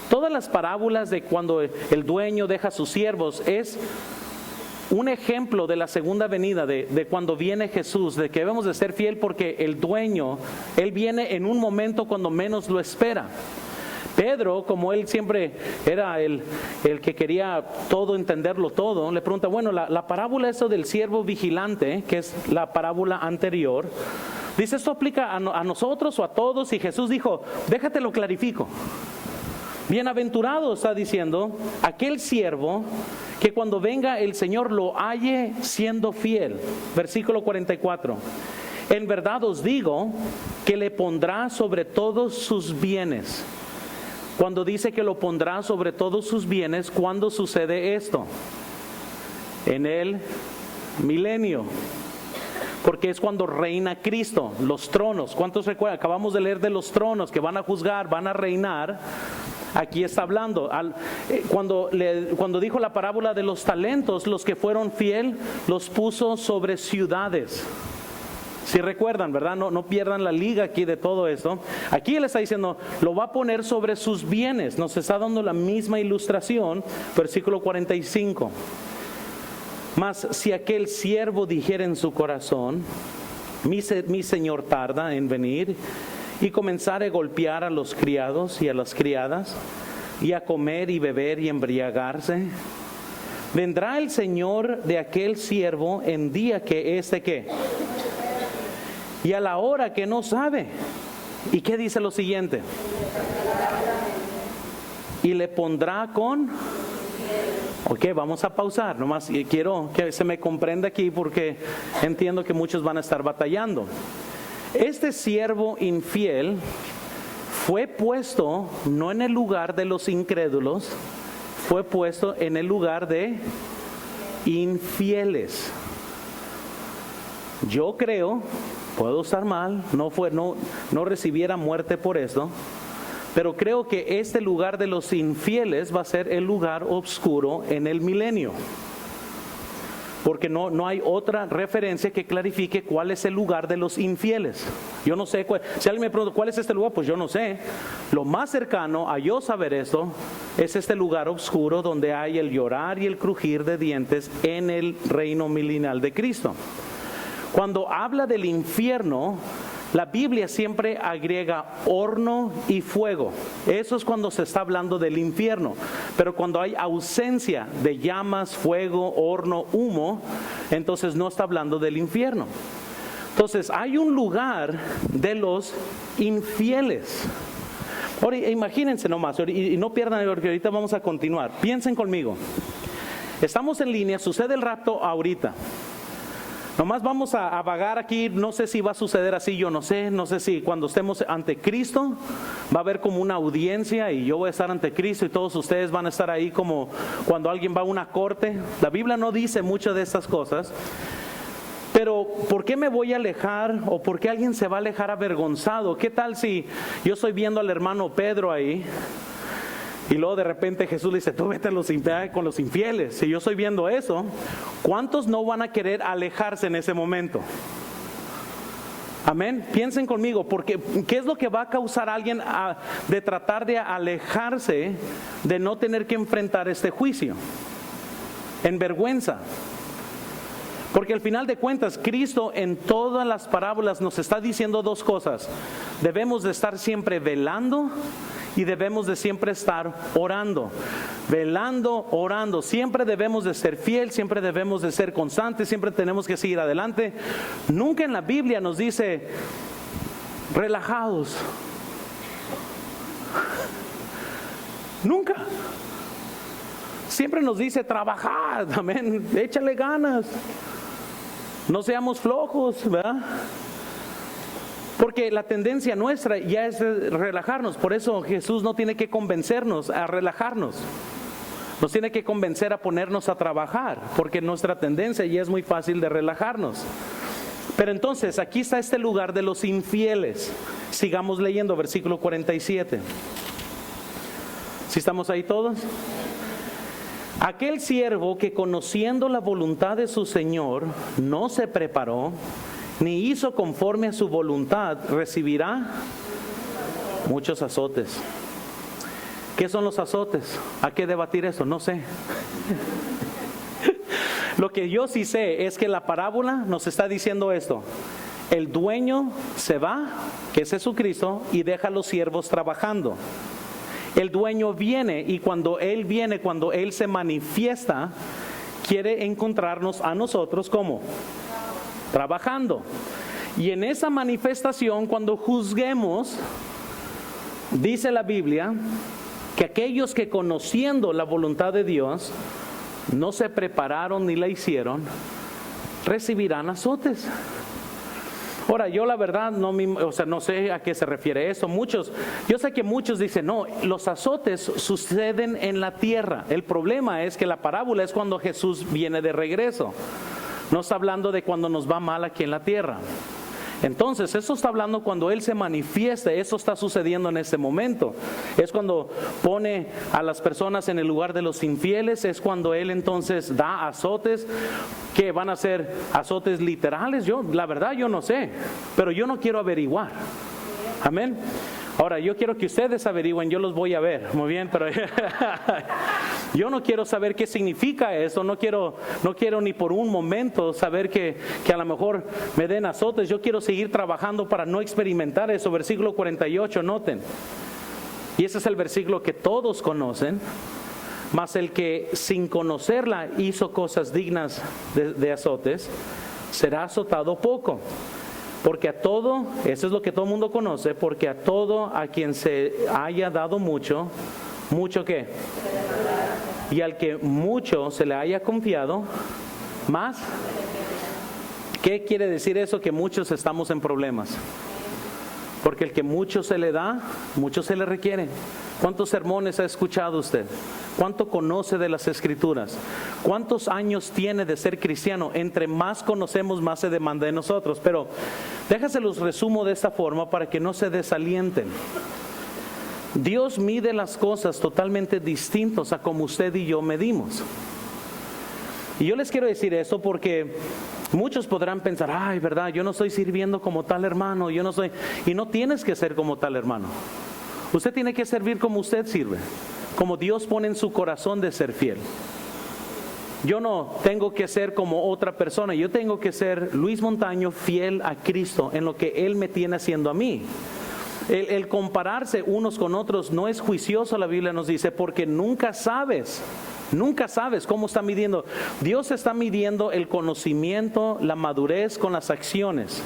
Todas las parábolas de cuando el dueño deja a sus siervos es un ejemplo de la segunda venida, de cuando viene Jesús, de que debemos de ser fiel porque el dueño, Él viene en un momento cuando menos lo espera. Pedro, como él siempre era el que quería todo, entenderlo todo, le pregunta, bueno, la parábola esa del siervo vigilante, que es la parábola anterior, dice, ¿esto aplica a nosotros o a todos? Y Jesús dijo, déjate lo clarifico. Bienaventurado, está diciendo, aquel siervo que cuando venga el Señor lo halle siendo fiel. Versículo 44. En verdad os digo que le pondrá sobre todos sus bienes. Cuando dice que lo pondrá sobre todos sus bienes, ¿cuándo sucede esto? En el milenio. Porque es cuando reina Cristo, los tronos. ¿Cuántos recuerdan? Acabamos de leer de los tronos que van a juzgar, van a reinar. Aquí está hablando. Cuando dijo la parábola de los talentos, los que fueron fiel los puso sobre ciudades. Si recuerdan, ¿verdad? No pierdan la liga aquí de todo esto. Aquí él está diciendo, lo va a poner sobre sus bienes. Nos está dando la misma ilustración, versículo 45. Mas si aquel siervo dijera en su corazón, mi señor tarda en venir, y comenzar a golpear a los criados y a las criadas, y a comer y beber y embriagarse, vendrá el señor de aquel siervo en día que ¿qué? Y a la hora que no sabe. ¿Y qué dice lo siguiente? Y le pondrá con... Ok, vamos a pausar, nomás quiero que se me comprenda aquí porque entiendo que muchos van a estar batallando. Este siervo infiel fue puesto no en el lugar de los incrédulos, fue puesto en el lugar de infieles. Yo creo, puedo estar mal, no recibiera muerte por esto, pero creo que este lugar de los infieles va a ser el lugar oscuro en el milenio. Porque no hay otra referencia que clarifique cuál es el lugar de los infieles. Yo no sé, si alguien me pregunta cuál es este lugar, pues yo no sé. Lo más cercano a yo saber esto es este lugar oscuro donde hay el llorar y el crujir de dientes en el reino milenial de Cristo. Cuando habla del infierno, la Biblia siempre agrega horno y fuego. Eso es cuando se está hablando del infierno. Pero cuando hay ausencia de llamas, fuego, horno, humo, entonces no está hablando del infierno. Entonces hay un lugar de los infieles. Ahora imagínense nomás, y no pierdan, porque ahorita vamos a continuar. Piensen conmigo. Estamos en línea, sucede el rapto ahorita. Nomás vamos a vagar aquí, no sé si va a suceder así, yo no sé si cuando estemos ante Cristo va a haber como una audiencia y yo voy a estar ante Cristo y todos ustedes van a estar ahí como cuando alguien va a una corte. La Biblia no dice muchas de estas cosas, pero ¿por qué me voy a alejar o por qué alguien se va a alejar avergonzado? ¿Qué tal si yo estoy viendo al hermano Pedro ahí? Y luego de repente Jesús le dice, tú vete con los infieles. Si yo estoy viendo eso, ¿cuántos no van a querer alejarse en ese momento? Amén. Piensen conmigo, porque ¿qué es lo que va a causar a alguien de tratar de alejarse de no tener que enfrentar este juicio? En vergüenza. Porque al final de cuentas, Cristo en todas las parábolas nos está diciendo dos cosas. Debemos de estar siempre velando y debemos de siempre estar orando. Velando, orando. Siempre debemos de ser fiel, siempre debemos de ser constantes, siempre tenemos que seguir adelante. Nunca en la Biblia nos dice, relajados. Nunca. Siempre nos dice, trabajad, amén, échale ganas. No seamos flojos, ¿verdad? Porque la tendencia nuestra ya es relajarnos. Por eso Jesús no tiene que convencernos a relajarnos. Nos tiene que convencer a ponernos a trabajar. Porque nuestra tendencia ya es muy fácil de relajarnos. Pero entonces aquí está este lugar de los infieles. Sigamos leyendo versículo 47. ¿Sí estamos ahí todos? Aquel siervo que conociendo la voluntad de su Señor no se preparó, ni hizo conforme a su voluntad, recibirá muchos azotes. ¿Qué son los azotes? ¿Hay que debatir eso? No sé. Lo que yo sí sé es que la parábola nos está diciendo esto. El dueño se va, que es Jesucristo, y deja a los siervos trabajando. El dueño viene, y cuando Él viene, cuando Él se manifiesta, quiere encontrarnos a nosotros ¿cómo? Trabajando. Y en esa manifestación, cuando juzguemos, dice la Biblia que aquellos que conociendo la voluntad de Dios no se prepararon ni la hicieron, recibirán azotes. Ahora, yo la verdad no sé a qué se refiere eso. Yo sé que muchos dicen, no, los azotes suceden en la tierra. El problema es que la parábola es cuando Jesús viene de regreso. No está hablando de cuando nos va mal aquí en la tierra. Entonces, eso está hablando cuando Él se manifiesta. Eso está sucediendo en este momento. Es cuando pone a las personas en el lugar de los infieles. Es cuando Él entonces da azotes, que van a ser azotes literales. La verdad, yo no sé, pero yo no quiero averiguar. Amén. Ahora, yo quiero que ustedes averigüen, yo los voy a ver, muy bien, pero yo no quiero saber qué significa eso, no quiero ni por un momento saber que a lo mejor me den azotes. Yo quiero seguir trabajando para no experimentar eso. Versículo 48, noten. Y ese es el versículo que todos conocen. Mas el que sin conocerla hizo cosas dignas de azotes, será azotado poco. Porque a todo, eso es lo que todo el mundo conoce, porque a todo a quien se haya dado mucho, ¿mucho qué? Y al que mucho se le haya confiado, más. ¿Qué quiere decir eso? Que muchos estamos en problemas. Porque el que mucho se le da, mucho se le requiere. ¿Cuántos sermones ha escuchado usted? ¿Cuánto conoce de las Escrituras? ¿Cuántos años tiene de ser cristiano? Entre más conocemos, más se demanda de nosotros. Pero déjase los resumo de esta forma para que no se desalienten. Dios mide las cosas totalmente distintos a como usted y yo medimos. Y yo les quiero decir esto porque muchos podrán pensar, ay, verdad, yo no estoy sirviendo como tal hermano, yo no soy. Y no tienes que ser como tal hermano. Usted tiene que servir como usted sirve, como Dios pone en su corazón de ser fiel. Yo no tengo que ser como otra persona, yo tengo que ser Luis Montaño, fiel a Cristo en lo que Él me tiene haciendo a mí. El compararse unos con otros no es juicioso, la Biblia nos dice, porque nunca sabes cómo está midiendo. Dios está midiendo el conocimiento, la madurez con las acciones.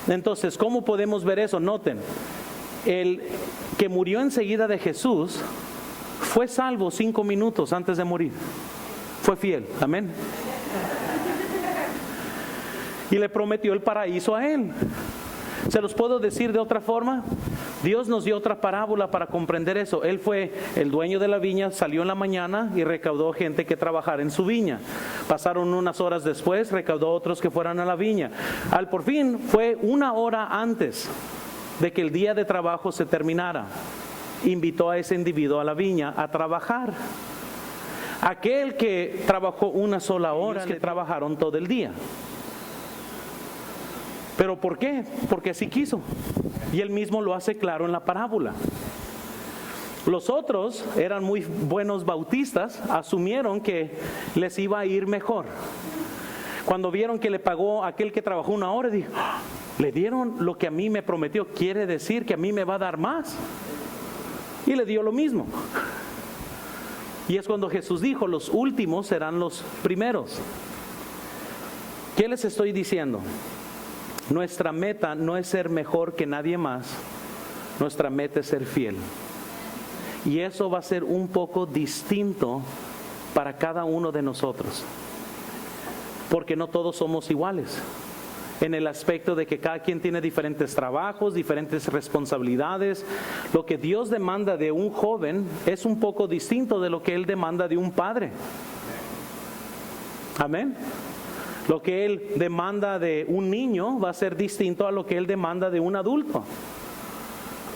Entonces, ¿cómo podemos ver eso? Noten, el que murió enseguida de Jesús fue salvo 5 minutos antes de morir. Fue fiel, amén. Y le prometió el paraíso a él. ¿Se los puedo decir de otra forma? Dios nos dio otra parábola para comprender eso. Él fue el dueño de la viña, salió en la mañana y recaudó gente que trabajara en su viña. Pasaron unas horas después, recaudó otros que fueran a la viña. Por fin fue 1 hora antes de que el día de trabajo se terminara. Invitó a ese individuo a la viña a trabajar. Aquel que trabajó 1 sola hora, que trabajaron todo el día. ¿Pero por qué? Porque así quiso. Y él mismo lo hace claro en la parábola. Los otros eran muy buenos bautistas, asumieron que les iba a ir mejor. Cuando vieron que le pagó a aquel que trabajó 1 hora, dijo, le dieron lo que a mí me prometió, quiere decir que a mí me va a dar más. Y le dio lo mismo. Y es cuando Jesús dijo, los últimos serán los primeros. ¿Qué les estoy diciendo? Nuestra meta no es ser mejor que nadie más. Nuestra meta es ser fiel. Y eso va a ser un poco distinto para cada uno de nosotros. Porque no todos somos iguales. En el aspecto de que cada quien tiene diferentes trabajos, diferentes responsabilidades. Lo que Dios demanda de un joven es un poco distinto de lo que Él demanda de un padre. Amén. Lo que Él demanda de un niño va a ser distinto a lo que Él demanda de un adulto.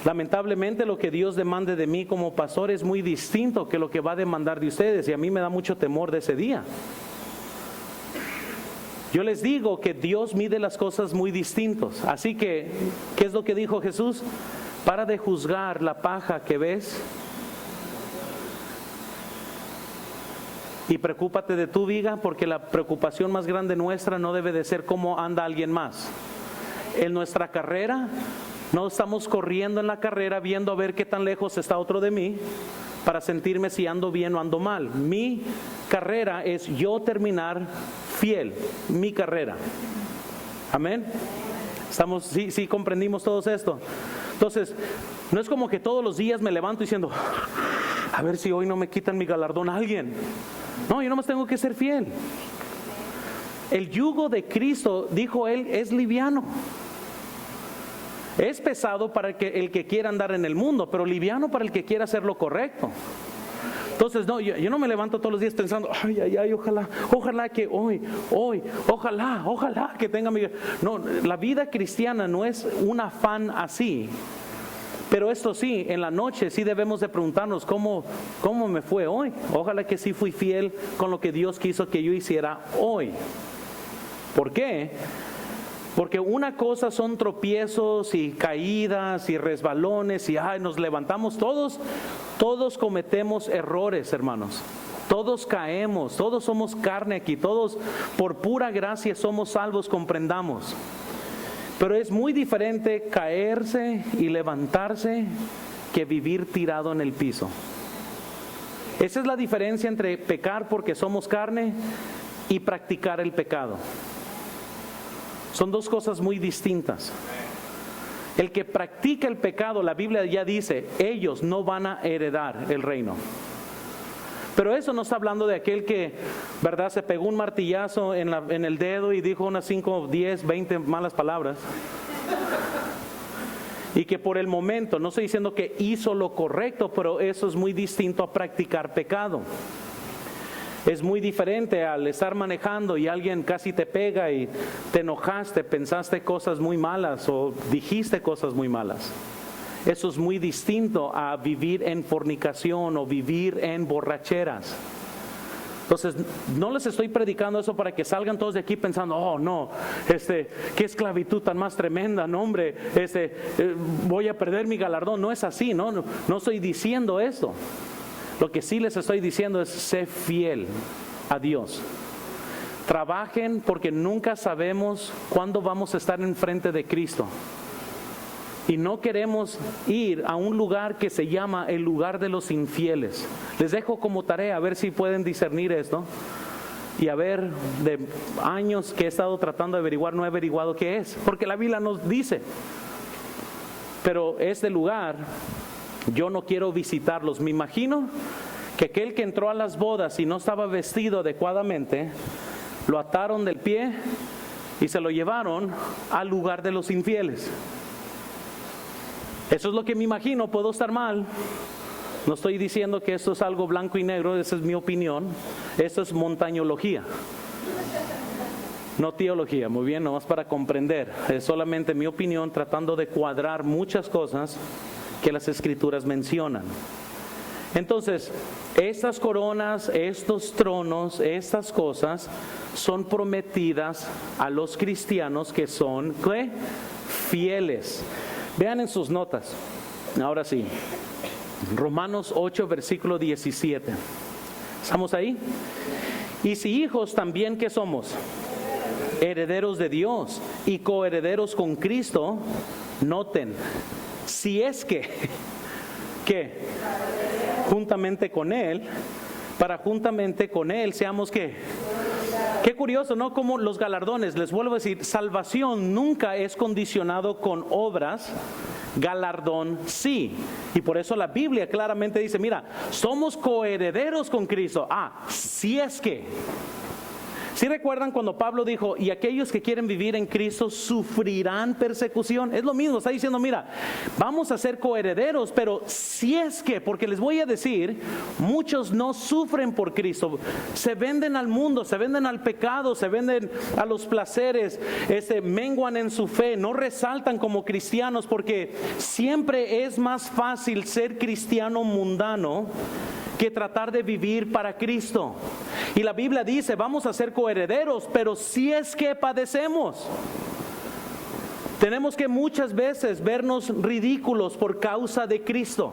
Lamentablemente lo que Dios demande de mí como pastor es muy distinto que lo que va a demandar de ustedes, y a mí me da mucho temor de ese día. Yo les digo que Dios mide las cosas muy distintos. Así que, ¿qué es lo que dijo Jesús? Para de juzgar la paja que ves Y preocúpate de tu vida, porque la preocupación más grande nuestra no debe de ser cómo anda alguien más. En nuestra carrera, no estamos corriendo en la carrera viendo a ver qué tan lejos está otro de mí para sentirme si ando bien o ando mal. Mi carrera es yo terminar fiel, mi carrera. Amén. Estamos, sí comprendimos todo esto. Entonces, no es como que todos los días me levanto diciendo, a ver si hoy no me quitan mi galardón a alguien. No, yo nomás tengo que ser fiel. El yugo de Cristo, dijo él, es liviano. Es pesado para el que quiera andar en el mundo, pero liviano para el que quiera hacer lo correcto. Entonces, no, yo no me levanto todos los días pensando, ay, ojalá que hoy, ojalá que tenga mi... No, la vida cristiana no es un afán así. Pero esto sí, en la noche sí debemos de preguntarnos cómo me fue hoy. Ojalá que sí fui fiel con lo que Dios quiso que yo hiciera hoy. ¿Por qué? Porque una cosa son tropiezos y caídas y resbalones y nos levantamos todos cometemos errores, hermanos. Todos caemos, todos somos carne aquí, todos por pura gracia somos salvos, comprendamos. Pero es muy diferente caerse y levantarse que vivir tirado en el piso. Esa es la diferencia entre pecar porque somos carne y practicar el pecado. Son dos cosas muy distintas. El que practica el pecado, la Biblia ya dice, ellos no van a heredar el reino. Pero eso no está hablando de aquel que, ¿verdad?, se pegó un martillazo en el dedo y dijo unas 5, 10, 20 malas palabras. Y que por el momento, no estoy diciendo que hizo lo correcto, pero eso es muy distinto a practicar pecado. Es muy diferente al estar manejando y alguien casi te pega y te enojaste, pensaste cosas muy malas o dijiste cosas muy malas. Eso es muy distinto a vivir en fornicación o vivir en borracheras. Entonces, no les estoy predicando eso para que salgan todos de aquí pensando, oh no, qué esclavitud tan más tremenda, no hombre, voy a perder mi galardón. No es así, no estoy diciendo eso. Lo que sí les estoy diciendo es, sé fiel a Dios. Trabajen porque nunca sabemos cuándo vamos a estar enfrente de Cristo. Y no queremos ir a un lugar que se llama el lugar de los infieles. Les dejo como tarea a ver si pueden discernir esto. Y a ver, de años que he estado tratando de averiguar, no he averiguado qué es. Porque la Biblia nos dice. Pero este lugar, yo no quiero visitarlos. Me imagino que aquel que entró a las bodas y no estaba vestido adecuadamente, lo ataron del pie y se lo llevaron al lugar de los infieles. Eso es lo que me imagino, puedo estar mal. No estoy diciendo que esto es algo blanco y negro, esa es mi opinión. Esto es montañología, no teología, muy bien, nomás para comprender. Es solamente mi opinión tratando de cuadrar muchas cosas que las Escrituras mencionan. Entonces, estas coronas, estos tronos, estas cosas son prometidas a los cristianos que son, ¿qué?, fieles. Vean en sus notas, ahora sí, Romanos 8, versículo 17. ¿Estamos ahí? Y si hijos también, ¿qué somos? Herederos de Dios y coherederos con Cristo. Noten, si es que, ¿qué? Juntamente con Él, para juntamente con Él seamos ¿qué? Qué curioso, ¿no? Como los galardones, les vuelvo a decir, salvación nunca es condicionado con obras, galardón sí. Y por eso la Biblia claramente dice, mira, somos coherederos con Cristo. Si es que. ¿Sí recuerdan cuando Pablo dijo, y aquellos que quieren vivir en Cristo sufrirán persecución? Es lo mismo, está diciendo, mira, vamos a ser coherederos, pero si es que, porque les voy a decir, muchos no sufren por Cristo, se venden al mundo, se venden al pecado, se venden a los placeres, menguan en su fe, no resaltan como cristianos, porque siempre es más fácil ser cristiano mundano que tratar de vivir para Cristo. Y la Biblia dice, vamos a ser coherederos, pero si es que padecemos. Tenemos que muchas veces vernos ridículos por causa de Cristo.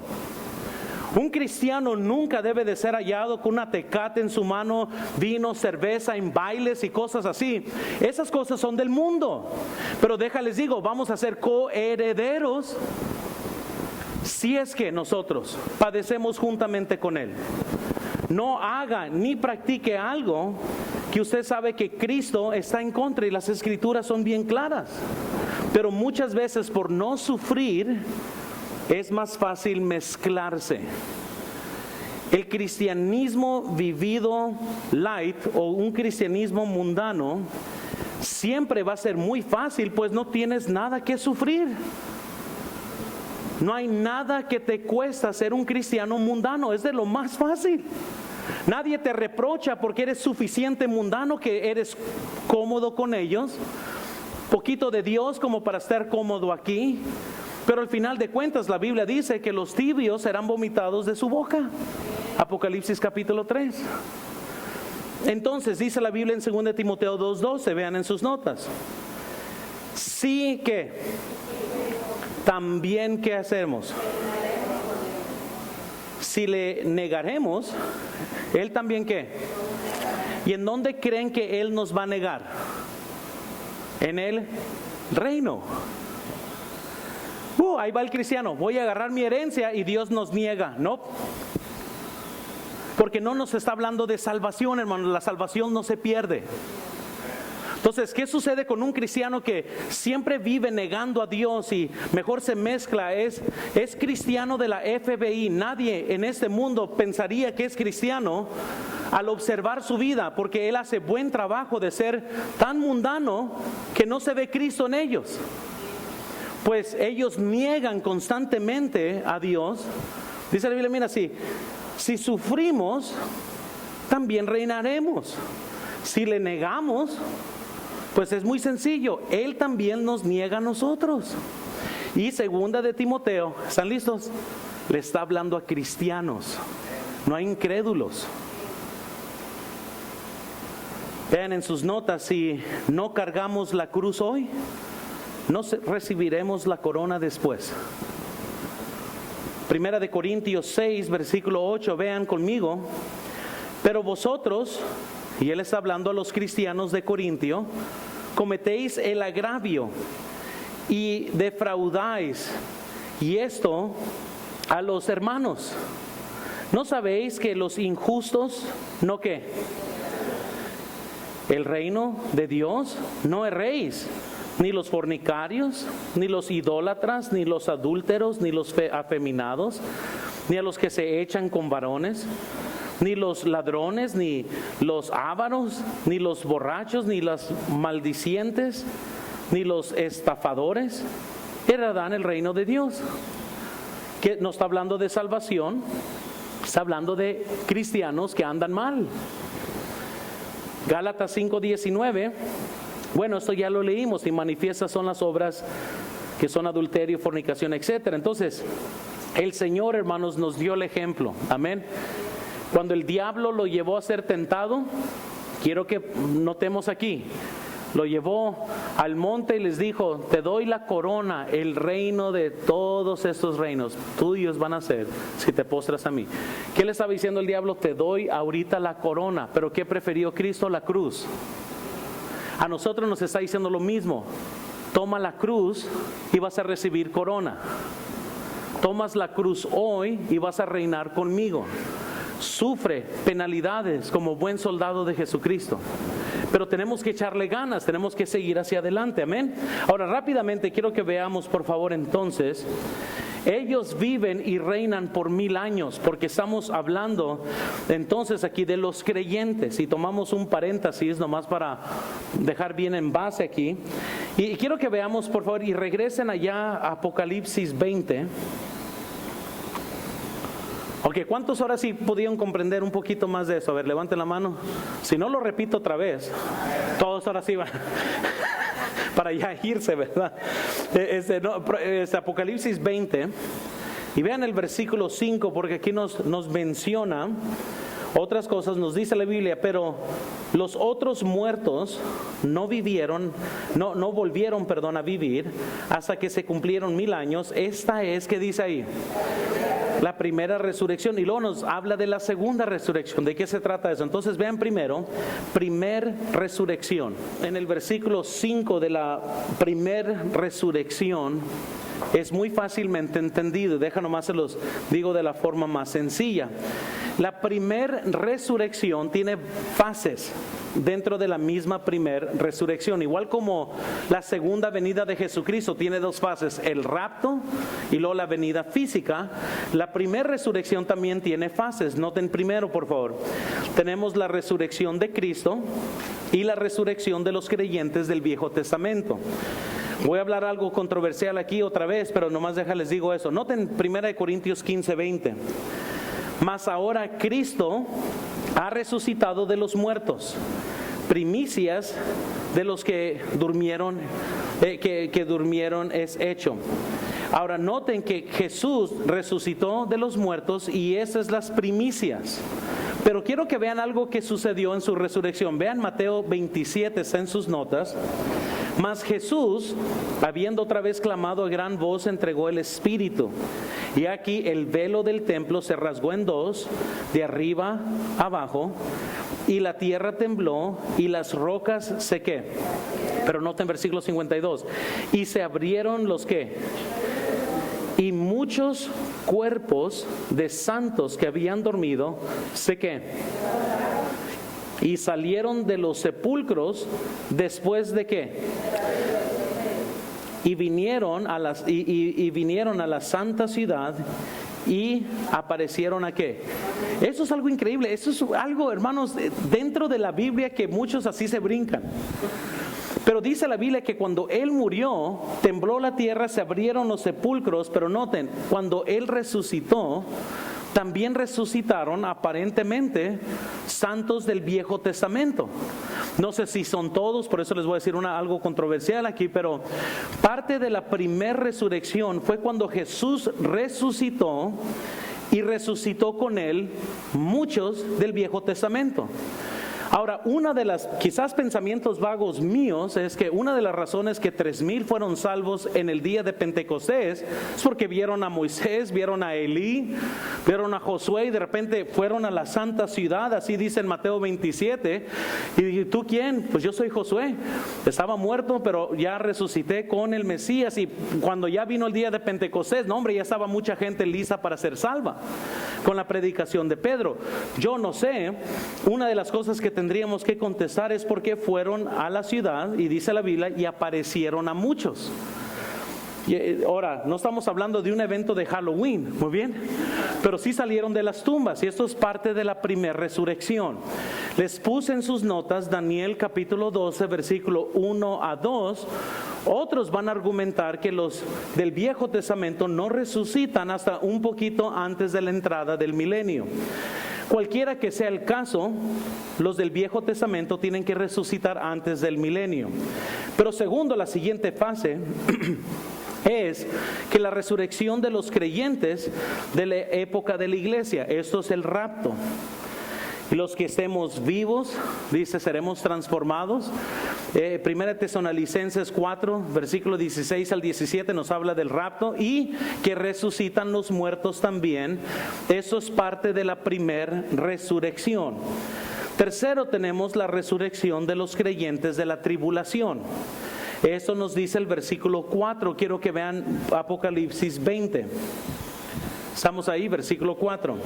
Un cristiano nunca debe de ser hallado con una Tecate en su mano, vino, cerveza, en bailes y cosas así. Esas cosas son del mundo. Pero déjales digo, vamos a ser coherederos si es que nosotros padecemos juntamente con Él. No haga ni practique algo que usted sabe que Cristo está en contra, y las Escrituras son bien claras. Pero muchas veces por no sufrir es más fácil mezclarse. El cristianismo vivido light o un cristianismo mundano siempre va a ser muy fácil, pues no tienes nada que sufrir. No hay nada que te cuesta ser un cristiano mundano, es de lo más fácil. Nadie te reprocha porque eres suficiente mundano, que eres cómodo con ellos. Poquito de Dios como para estar cómodo aquí. Pero al final de cuentas la Biblia dice que los tibios serán vomitados de su boca. Apocalipsis capítulo 3. Entonces dice la Biblia en 2 Timoteo 2:12, vean en sus notas. Sí que también, ¿qué hacemos? Si le negaremos, Él también, ¿qué? ¿Y en dónde creen que Él nos va a negar? En el reino. Ahí va el cristiano, voy a agarrar mi herencia y Dios nos niega. No, porque no nos está hablando de salvación, hermanos. La salvación no se pierde. Entonces, ¿qué sucede con un cristiano que siempre vive negando a Dios y mejor se mezcla? Es cristiano de la FBI. Nadie en este mundo pensaría que es cristiano al observar su vida, porque él hace buen trabajo de ser tan mundano que no se ve Cristo en ellos. Pues ellos niegan constantemente a Dios. Dice la Biblia, mira, si sufrimos, también reinaremos. Si le negamos, pues es muy sencillo, Él también nos niega a nosotros. Y 2 Timoteo, ¿están listos? Le está hablando a cristianos, no a incrédulos. Vean en sus notas, si no cargamos la cruz hoy, no recibiremos la corona después. 1 Corintios 6, versículo 8, vean conmigo. Pero vosotros, y él está hablando a los cristianos de Corintio, cometéis el agravio y defraudáis, y esto a los hermanos. ¿No sabéis que los injustos, no qué? El reino de Dios no erréis, ni los fornicarios, ni los idólatras, ni los adúlteros, ni los afeminados, ni a los que se echan con varones, ni los ladrones, ni los ávaros, ni los borrachos, ni los maldicientes, ni los estafadores heredarán el reino de Dios. Que no está hablando de salvación, está hablando de cristianos que andan mal. Gálatas 5:19. Bueno, esto ya lo leímos, y manifiestas son las obras que son adulterio, fornicación, etcétera. Entonces, el Señor, hermanos, nos dio el ejemplo. Amén. Cuando el diablo lo llevó a ser tentado, quiero que notemos aquí, lo llevó al monte y les dijo, te doy la corona, el reino de todos estos reinos, tuyos van a ser si te postras a mí. ¿Qué le estaba diciendo el diablo? Te doy ahorita la corona. ¿Pero qué prefirió Cristo? La cruz. A nosotros nos está diciendo lo mismo. Toma la cruz y vas a recibir corona. Tomas la cruz hoy y vas a reinar conmigo. Sufre penalidades como buen soldado de Jesucristo. Pero tenemos que echarle ganas, tenemos que seguir hacia adelante, amén. Ahora rápidamente quiero que veamos, por favor, entonces, ellos viven y reinan por 1000 años, porque estamos hablando entonces aquí de los creyentes, y tomamos un paréntesis nomás para dejar bien en base aquí, y quiero que veamos, por favor, y regresen allá a Apocalipsis 20. Ok, ¿cuántos ahora sí pudieron comprender un poquito más de eso? A ver, levanten la mano. Si no, lo repito otra vez. Todos ahora sí van para ya irse, ¿verdad? Apocalipsis 20. Y vean el versículo 5, porque aquí nos menciona otras cosas. Nos dice la Biblia, pero los otros muertos no volvieron a vivir hasta que se cumplieron 1000 años. Esta es, ¿qué dice ahí? la primera resurrección, y luego nos habla de la segunda resurrección. ¿De qué se trata eso? Entonces vean primero, primer resurrección. En el versículo 5 de la primer resurrección es muy fácilmente entendido. Deja nomás se los digo de la forma más sencilla. La primer resurrección tiene fases dentro de la misma primer resurrección. Igual como la segunda venida de Jesucristo tiene dos fases, el rapto y luego la venida física. La primera resurrección también tiene fases. Noten primero, por favor. Tenemos la resurrección de Cristo y la resurrección de los creyentes del Viejo Testamento. Voy a hablar algo controversial aquí otra vez, pero nomás déjales digo eso. Noten 1 Corintios 15:20. Mas ahora Cristo ha resucitado de los muertos, primicias de los que durmieron, que durmieron es hecho. Ahora noten que Jesús resucitó de los muertos y esas son las primicias. Pero quiero que vean algo que sucedió en su resurrección. Vean Mateo 27, está en sus notas. Mas Jesús, habiendo otra vez clamado a gran voz, entregó el Espíritu. Y aquí el velo del templo se rasgó en dos, de arriba abajo, y la tierra tembló, y las rocas se ¿qué? Pero noten versículo 52. Y se abrieron los ¿qué? Y muchos cuerpos de santos que habían dormido, ¿se qué? Y salieron de los sepulcros después de qué? Y vinieron a la santa ciudad y aparecieron a qué. Eso es algo increíble. Eso es algo, hermanos, dentro de la Biblia que muchos así se brincan. Pero dice la Biblia que cuando Él murió, tembló la tierra, se abrieron los sepulcros, pero noten, cuando Él resucitó, también resucitaron aparentemente santos del Viejo Testamento. No sé si son todos, por eso les voy a decir algo controversial aquí, pero parte de la primera resurrección fue cuando Jesús resucitó y resucitó con Él muchos del Viejo Testamento. Ahora, una de las, quizás pensamientos vagos míos, es que una de las razones que 3,000 fueron salvos en el día de Pentecostés es porque vieron a Moisés, vieron a Elí, vieron a Josué y de repente fueron a la santa ciudad, así dice en Mateo 27. ¿Y tú quién? Pues yo soy Josué. Estaba muerto, pero ya resucité con el Mesías, y cuando ya vino el día de Pentecostés, no hombre, ya estaba mucha gente lista para ser salva con la predicación de Pedro. Yo no sé, una de las cosas que tendríamos que contestar es por qué fueron a la ciudad, y dice la Biblia, y aparecieron a muchos. Y ahora, no estamos hablando de un evento de Halloween, muy bien, pero sí salieron de las tumbas, y esto es parte de la primera resurrección. Les puse en sus notas Daniel capítulo 12, versículo 1 a 2. Otros van a argumentar que los del Viejo Testamento no resucitan hasta un poquito antes de la entrada del milenio. Cualquiera que sea el caso, los del Viejo Testamento tienen que resucitar antes del milenio. Pero segundo, la siguiente fase es que la resurrección de los creyentes de la época de la iglesia, esto es el rapto. Y los que estemos vivos, dice, seremos transformados. 1 Tesalonicenses 4, versículo 16 al 17 nos habla del rapto y que resucitan los muertos también. Eso es parte de la primera resurrección. Tercero, tenemos la resurrección de los creyentes de la tribulación. Eso nos dice el versículo 4. Quiero que vean Apocalipsis 20. Estamos ahí, versículo 4.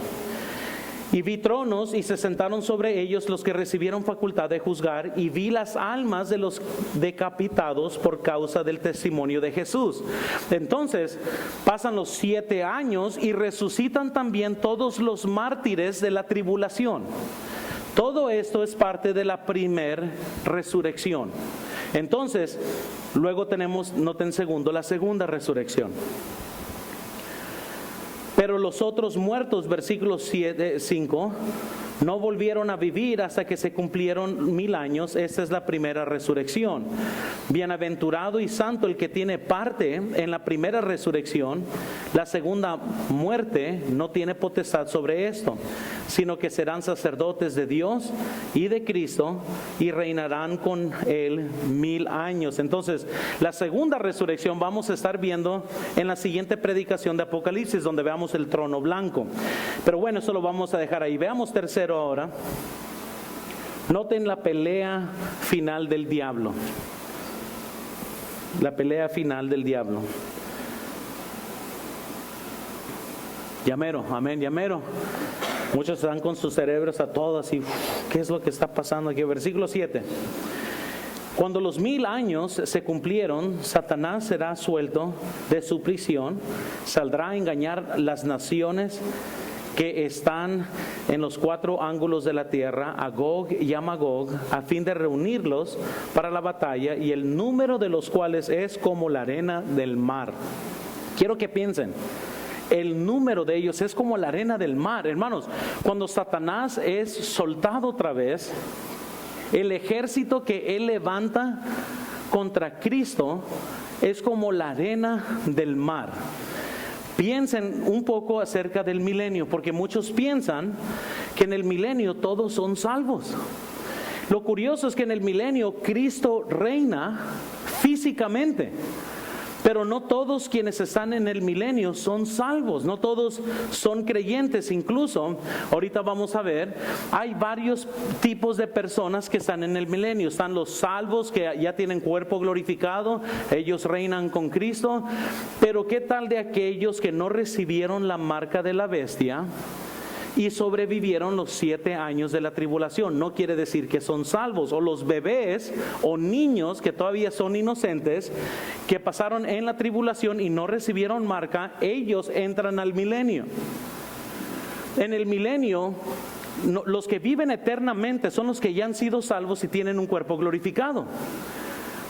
Y vi tronos y se sentaron sobre ellos los que recibieron facultad de juzgar, y vi las almas de los decapitados por causa del testimonio de Jesús. Entonces pasan los 7 años y resucitan también todos los mártires de la tribulación. Todo esto es parte de la primera resurrección. Entonces, luego tenemos, noten segundo, la segunda resurrección. Pero los otros muertos, versículo 5, no volvieron a vivir hasta que se cumplieron 1000 años. Esta es la primera resurrección. Bienaventurado y santo el que tiene parte en la primera resurrección. La segunda muerte no tiene potestad sobre esto. sino que serán sacerdotes de Dios y de Cristo y reinarán con Él 1000 años. Entonces, la segunda resurrección vamos a estar viendo en la siguiente predicación de Apocalipsis, donde veamos el trono blanco. Pero bueno, eso lo vamos a dejar ahí. Veamos tercero ahora. Noten la pelea final del diablo. La pelea final del diablo. Llamero, amén, llamero. Muchos están con sus cerebros a todos y ¿qué es lo que está pasando aquí? Versículo 7. Cuando los 1000 años se cumplieron, Satanás será suelto de su prisión, saldrá a engañar las naciones que están en los 4 ángulos de la tierra, a Gog y a Magog, a fin de reunirlos para la batalla, y el número de los cuales es como la arena del mar. Quiero que piensen, el número de ellos es como la arena del mar. Hermanos, cuando Satanás es soltado otra vez, el ejército que él levanta contra Cristo es como la arena del mar. Piensen un poco acerca del milenio, porque muchos piensan que en el milenio todos son salvos. Lo curioso es que en el milenio Cristo reina físicamente, pero no todos quienes están en el milenio son salvos, no todos son creyentes. Incluso, ahorita vamos a ver, hay varios tipos de personas que están en el milenio. Están los salvos que ya tienen cuerpo glorificado, ellos reinan con Cristo. Pero ¿qué tal de aquellos que no recibieron la marca de la bestia y sobrevivieron los 7 años de la tribulación? No quiere decir que son salvos. O los bebés o niños que todavía son inocentes, que pasaron en la tribulación y no recibieron marca, ellos entran al milenio. En el milenio, los que viven eternamente son los que ya han sido salvos y tienen un cuerpo glorificado.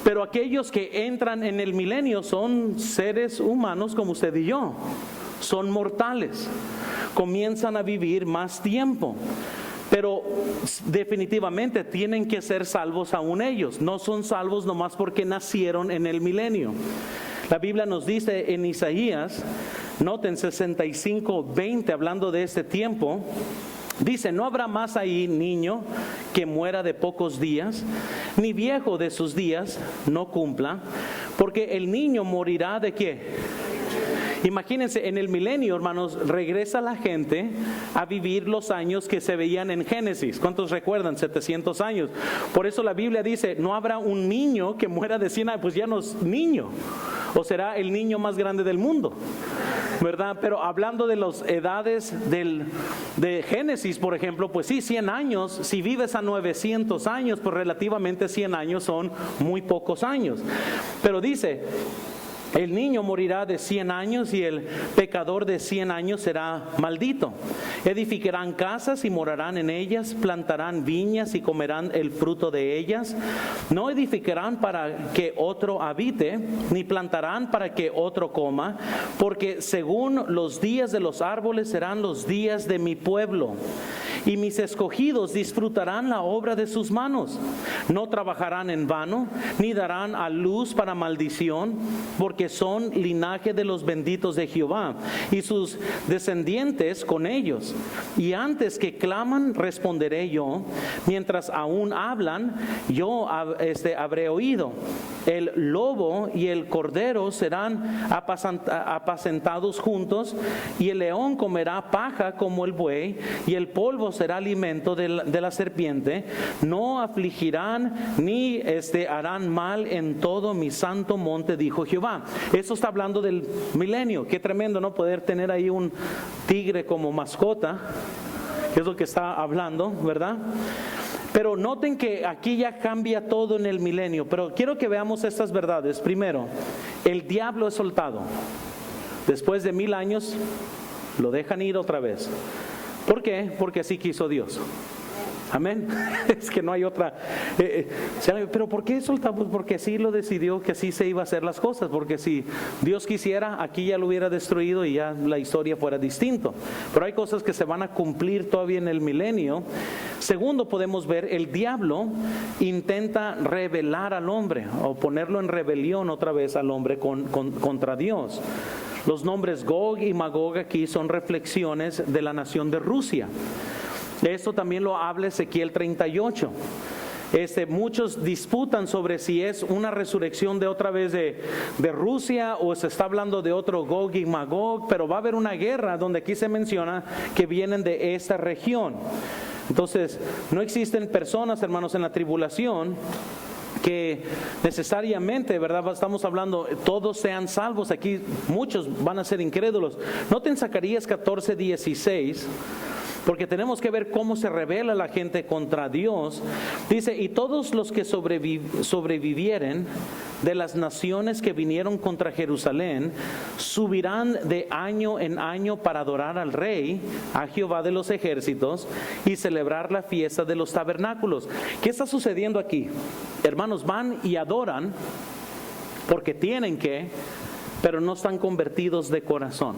Pero aquellos que entran en el milenio son seres humanos como usted y yo. Son mortales. Comienzan a vivir más tiempo, pero definitivamente tienen que ser salvos aún ellos. No son salvos nomás porque nacieron en el milenio. La Biblia nos dice en Isaías, noten 65:20, hablando de este tiempo, dice: no habrá más ahí niño que muera de pocos días, ni viejo de sus días no cumpla, porque el niño morirá ¿de qué? Imagínense, en el milenio, hermanos, regresa la gente a vivir los años que se veían en Génesis. ¿Cuántos recuerdan? 700 años. Por eso la Biblia dice, no habrá un niño que muera de 100 años. Pues ya no es niño. O será el niño más grande del mundo, ¿verdad? Pero hablando de las edades de Génesis, por ejemplo, pues sí, 100 años. Si vives a 900 años, pues relativamente 100 años son muy pocos años. Pero dice: el niño morirá de 100 años y el pecador de 100 años será maldito. Edificarán casas y morarán en ellas, plantarán viñas y comerán el fruto de ellas. No edificarán para que otro habite, ni plantarán para que otro coma, porque según los días de los árboles serán los días de mi pueblo. Y mis escogidos disfrutarán la obra de sus manos. No trabajarán en vano, ni darán a luz para maldición, porque son linaje de los benditos de Jehová, y sus descendientes con ellos. Y antes que claman, responderé yo. Mientras aún hablan, yo habré oído. El lobo y el cordero serán apacentados juntos, y el león comerá paja como el buey, y el polvo será alimento de la serpiente. No afligirán ni harán mal en todo mi santo monte, dijo Jehová. Eso está hablando del milenio. Qué tremendo, ¿no? Poder tener ahí un tigre como mascota. Es lo que está hablando, ¿verdad? Pero noten que aquí ya cambia todo en el milenio. Pero quiero que veamos estas verdades. Primero, el diablo es soltado. Después de 1000 años, lo dejan ir otra vez. ¿Por qué? Porque así quiso Dios. Amén. Es que no hay otra. Pero ¿por qué soltamos? Porque así lo decidió, que así se iba a hacer las cosas. Porque si Dios quisiera, aquí ya lo hubiera destruido y ya la historia fuera distinto. Pero hay cosas que se van a cumplir todavía en el milenio. Segundo, podemos ver, el diablo intenta rebelar al hombre, o ponerlo en rebelión otra vez al hombre contra Dios. Los nombres Gog y Magog aquí son reflexiones de la nación de Rusia. Esto también lo habla Ezequiel 38. Muchos disputan sobre si es una resurrección de otra vez de Rusia o se está hablando de otro Gog y Magog, pero va a haber una guerra donde aquí se menciona que vienen de esta región. Entonces, no existen personas, hermanos, en la tribulación que necesariamente, ¿verdad? Estamos hablando, todos sean salvos. Aquí muchos van a ser incrédulos. Noten Zacarías 14:16. Porque tenemos que ver cómo se rebela la gente contra Dios. Dice, y todos los que sobrevivieren de las naciones que vinieron contra Jerusalén, subirán de año en año para adorar al Rey, a Jehová de los ejércitos, y celebrar la fiesta de los tabernáculos. ¿Qué está sucediendo aquí? Hermanos, van y adoran porque tienen que, pero no están convertidos de corazón.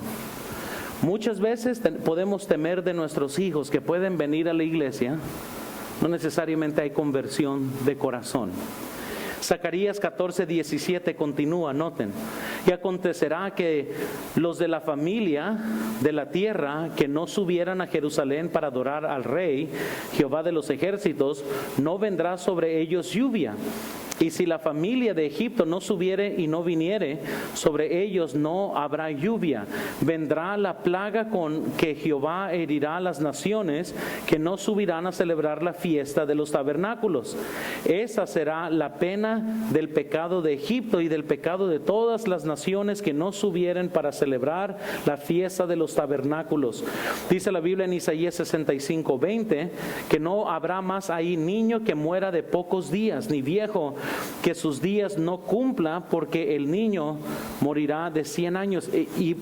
Muchas veces podemos temer de nuestros hijos que pueden venir a la iglesia, no necesariamente hay conversión de corazón. Zacarías 14:17 continúa, noten. Y acontecerá que los de la familia de la tierra que no subieran a Jerusalén para adorar al Rey, Jehová de los ejércitos, no vendrá sobre ellos lluvia. Y si la familia de Egipto no subiere y no viniere, sobre ellos no habrá lluvia. Vendrá la plaga con que Jehová herirá a las naciones que no subirán a celebrar la fiesta de los tabernáculos. Esa será la pena del pecado de Egipto y del pecado de todas las naciones que no subieren para celebrar la fiesta de los tabernáculos. Dice la Biblia en Isaías 65:20 que no habrá más ahí niño que muera de pocos días, ni viejo que sus días no cumpla, porque el niño morirá de 100 años. Y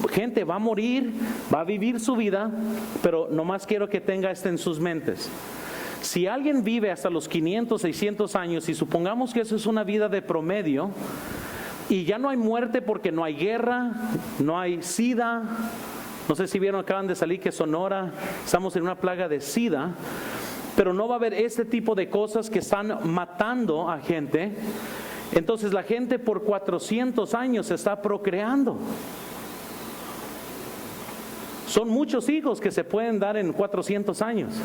gente va a morir, va a vivir su vida, pero nomás quiero que tenga esto en sus mentes. Si alguien vive hasta los 500, 600 años, y supongamos que eso es una vida de promedio, y ya no hay muerte porque no hay guerra, no hay SIDA, no sé si vieron, acaban de salir que Sonora, estamos en una plaga de SIDA, pero no va a haber este tipo de cosas que están matando a gente. Entonces la gente por 400 años se está procreando. Son muchos hijos que se pueden dar en 400 años.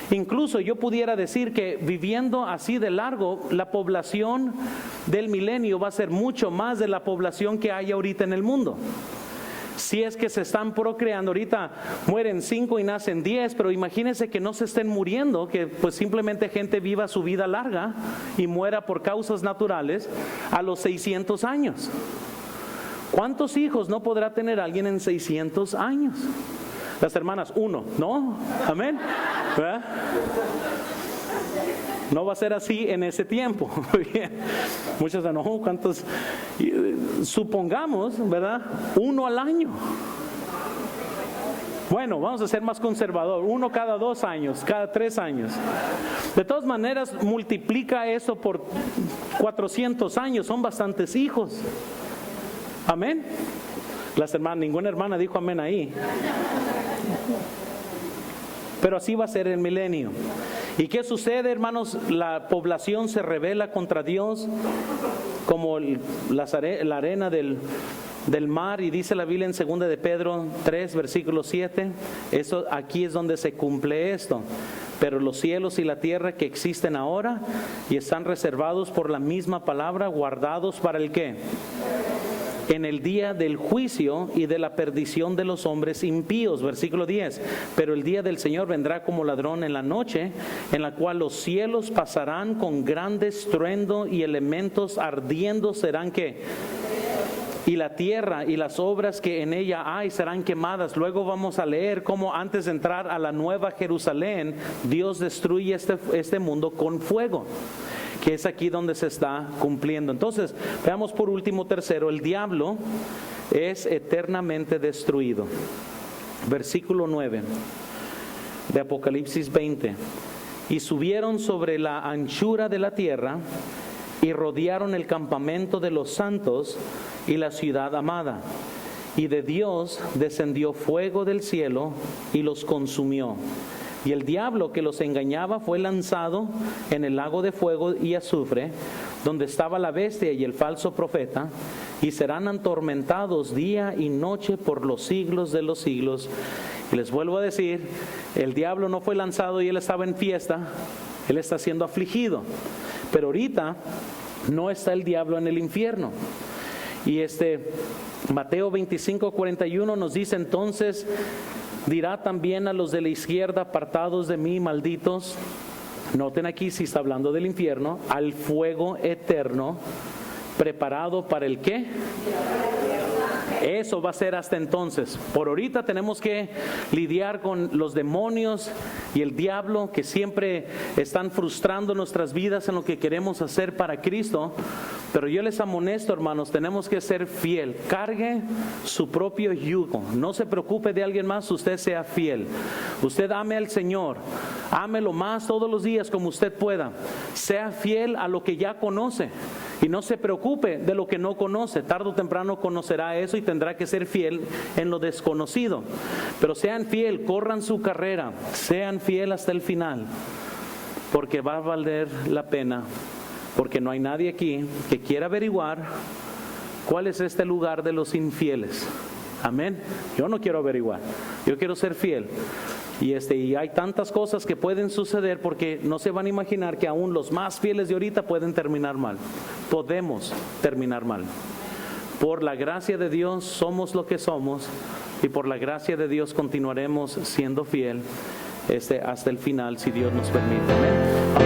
Incluso yo pudiera decir que viviendo así de largo, la población del milenio va a ser mucho más de la población que hay ahorita en el mundo. Si es que se están procreando, ahorita mueren 5 y nacen 10, pero imagínense que no se estén muriendo, que pues simplemente gente viva su vida larga y muera por causas naturales a los 600 años. ¿Cuántos hijos no podrá tener alguien en 600 años? Las hermanas, 1, ¿no? Amén. ¿Verdad? No va a ser así en ese tiempo. Muchos dicen, no, ¿cuántos? Supongamos, ¿verdad? 1 al año. Bueno, vamos a ser más conservador. 1 cada 2 años, cada 3 años. De todas maneras, multiplica eso por 400 años. Son bastantes hijos. Amén. Las hermanas, ninguna hermana dijo amén ahí. Pero así va a ser el milenio. ¿Y qué sucede, hermanos? La población se rebela contra Dios como la arena del mar, y dice la Biblia en 2 de Pedro 3, versículo 7, aquí es donde se cumple esto. Pero los cielos y la tierra que existen ahora y están reservados por la misma palabra, guardados para el ¿qué? En el día del juicio y de la perdición de los hombres impíos. Versículo 10. Pero el día del Señor vendrá como ladrón en la noche, en la cual los cielos pasarán con grande estruendo y elementos ardiendo serán ¿qué? Y la tierra y las obras que en ella hay serán quemadas. Luego vamos a leer cómo antes de entrar a la nueva Jerusalén, Dios destruye este mundo con fuego, que es aquí donde se está cumpliendo. Entonces, veamos por último, tercero, el diablo es eternamente destruido. Versículo 9 de Apocalipsis 20. Y subieron sobre la anchura de la tierra y rodearon el campamento de los santos y la ciudad amada. Y de Dios descendió fuego del cielo y los consumió. Y el diablo que los engañaba fue lanzado en el lago de fuego y azufre, donde estaba la bestia y el falso profeta, y serán atormentados día y noche por los siglos de los siglos. Y les vuelvo a decir, el diablo no fue lanzado y él estaba en fiesta, él está siendo afligido. Pero ahorita no está el diablo en el infierno. Y Mateo 25:41 nos dice: entonces dirá también a los de la izquierda, apartados de mí, malditos. Noten aquí, si está hablando del infierno, al fuego eterno, preparado para el ¿qué? Eso va a ser hasta entonces. Por ahorita tenemos que lidiar con los demonios y el diablo que siempre están frustrando nuestras vidas en lo que queremos hacer para Cristo. Pero yo les amonesto, hermanos, tenemos que ser fiel. Cargue su propio yugo. No se preocupe de alguien más, usted sea fiel. Usted ame al Señor. Ámelo más todos los días como usted pueda. Sea fiel a lo que ya conoce. Y no se preocupe de lo que no conoce. Tarde o temprano conocerá eso y tendrá que ser fiel en lo desconocido. Pero sean fiel, corran su carrera. Sean fiel hasta el final. Porque va a valer la pena. Porque no hay nadie aquí que quiera averiguar cuál es este lugar de los infieles. Amén. Yo no quiero averiguar. Yo quiero ser fiel. Y hay tantas cosas que pueden suceder porque no se van a imaginar que aún los más fieles de ahorita pueden terminar mal. Podemos terminar mal. Por la gracia de Dios somos lo que somos y por la gracia de Dios continuaremos siendo fiel hasta el final, si Dios nos permite. Amén.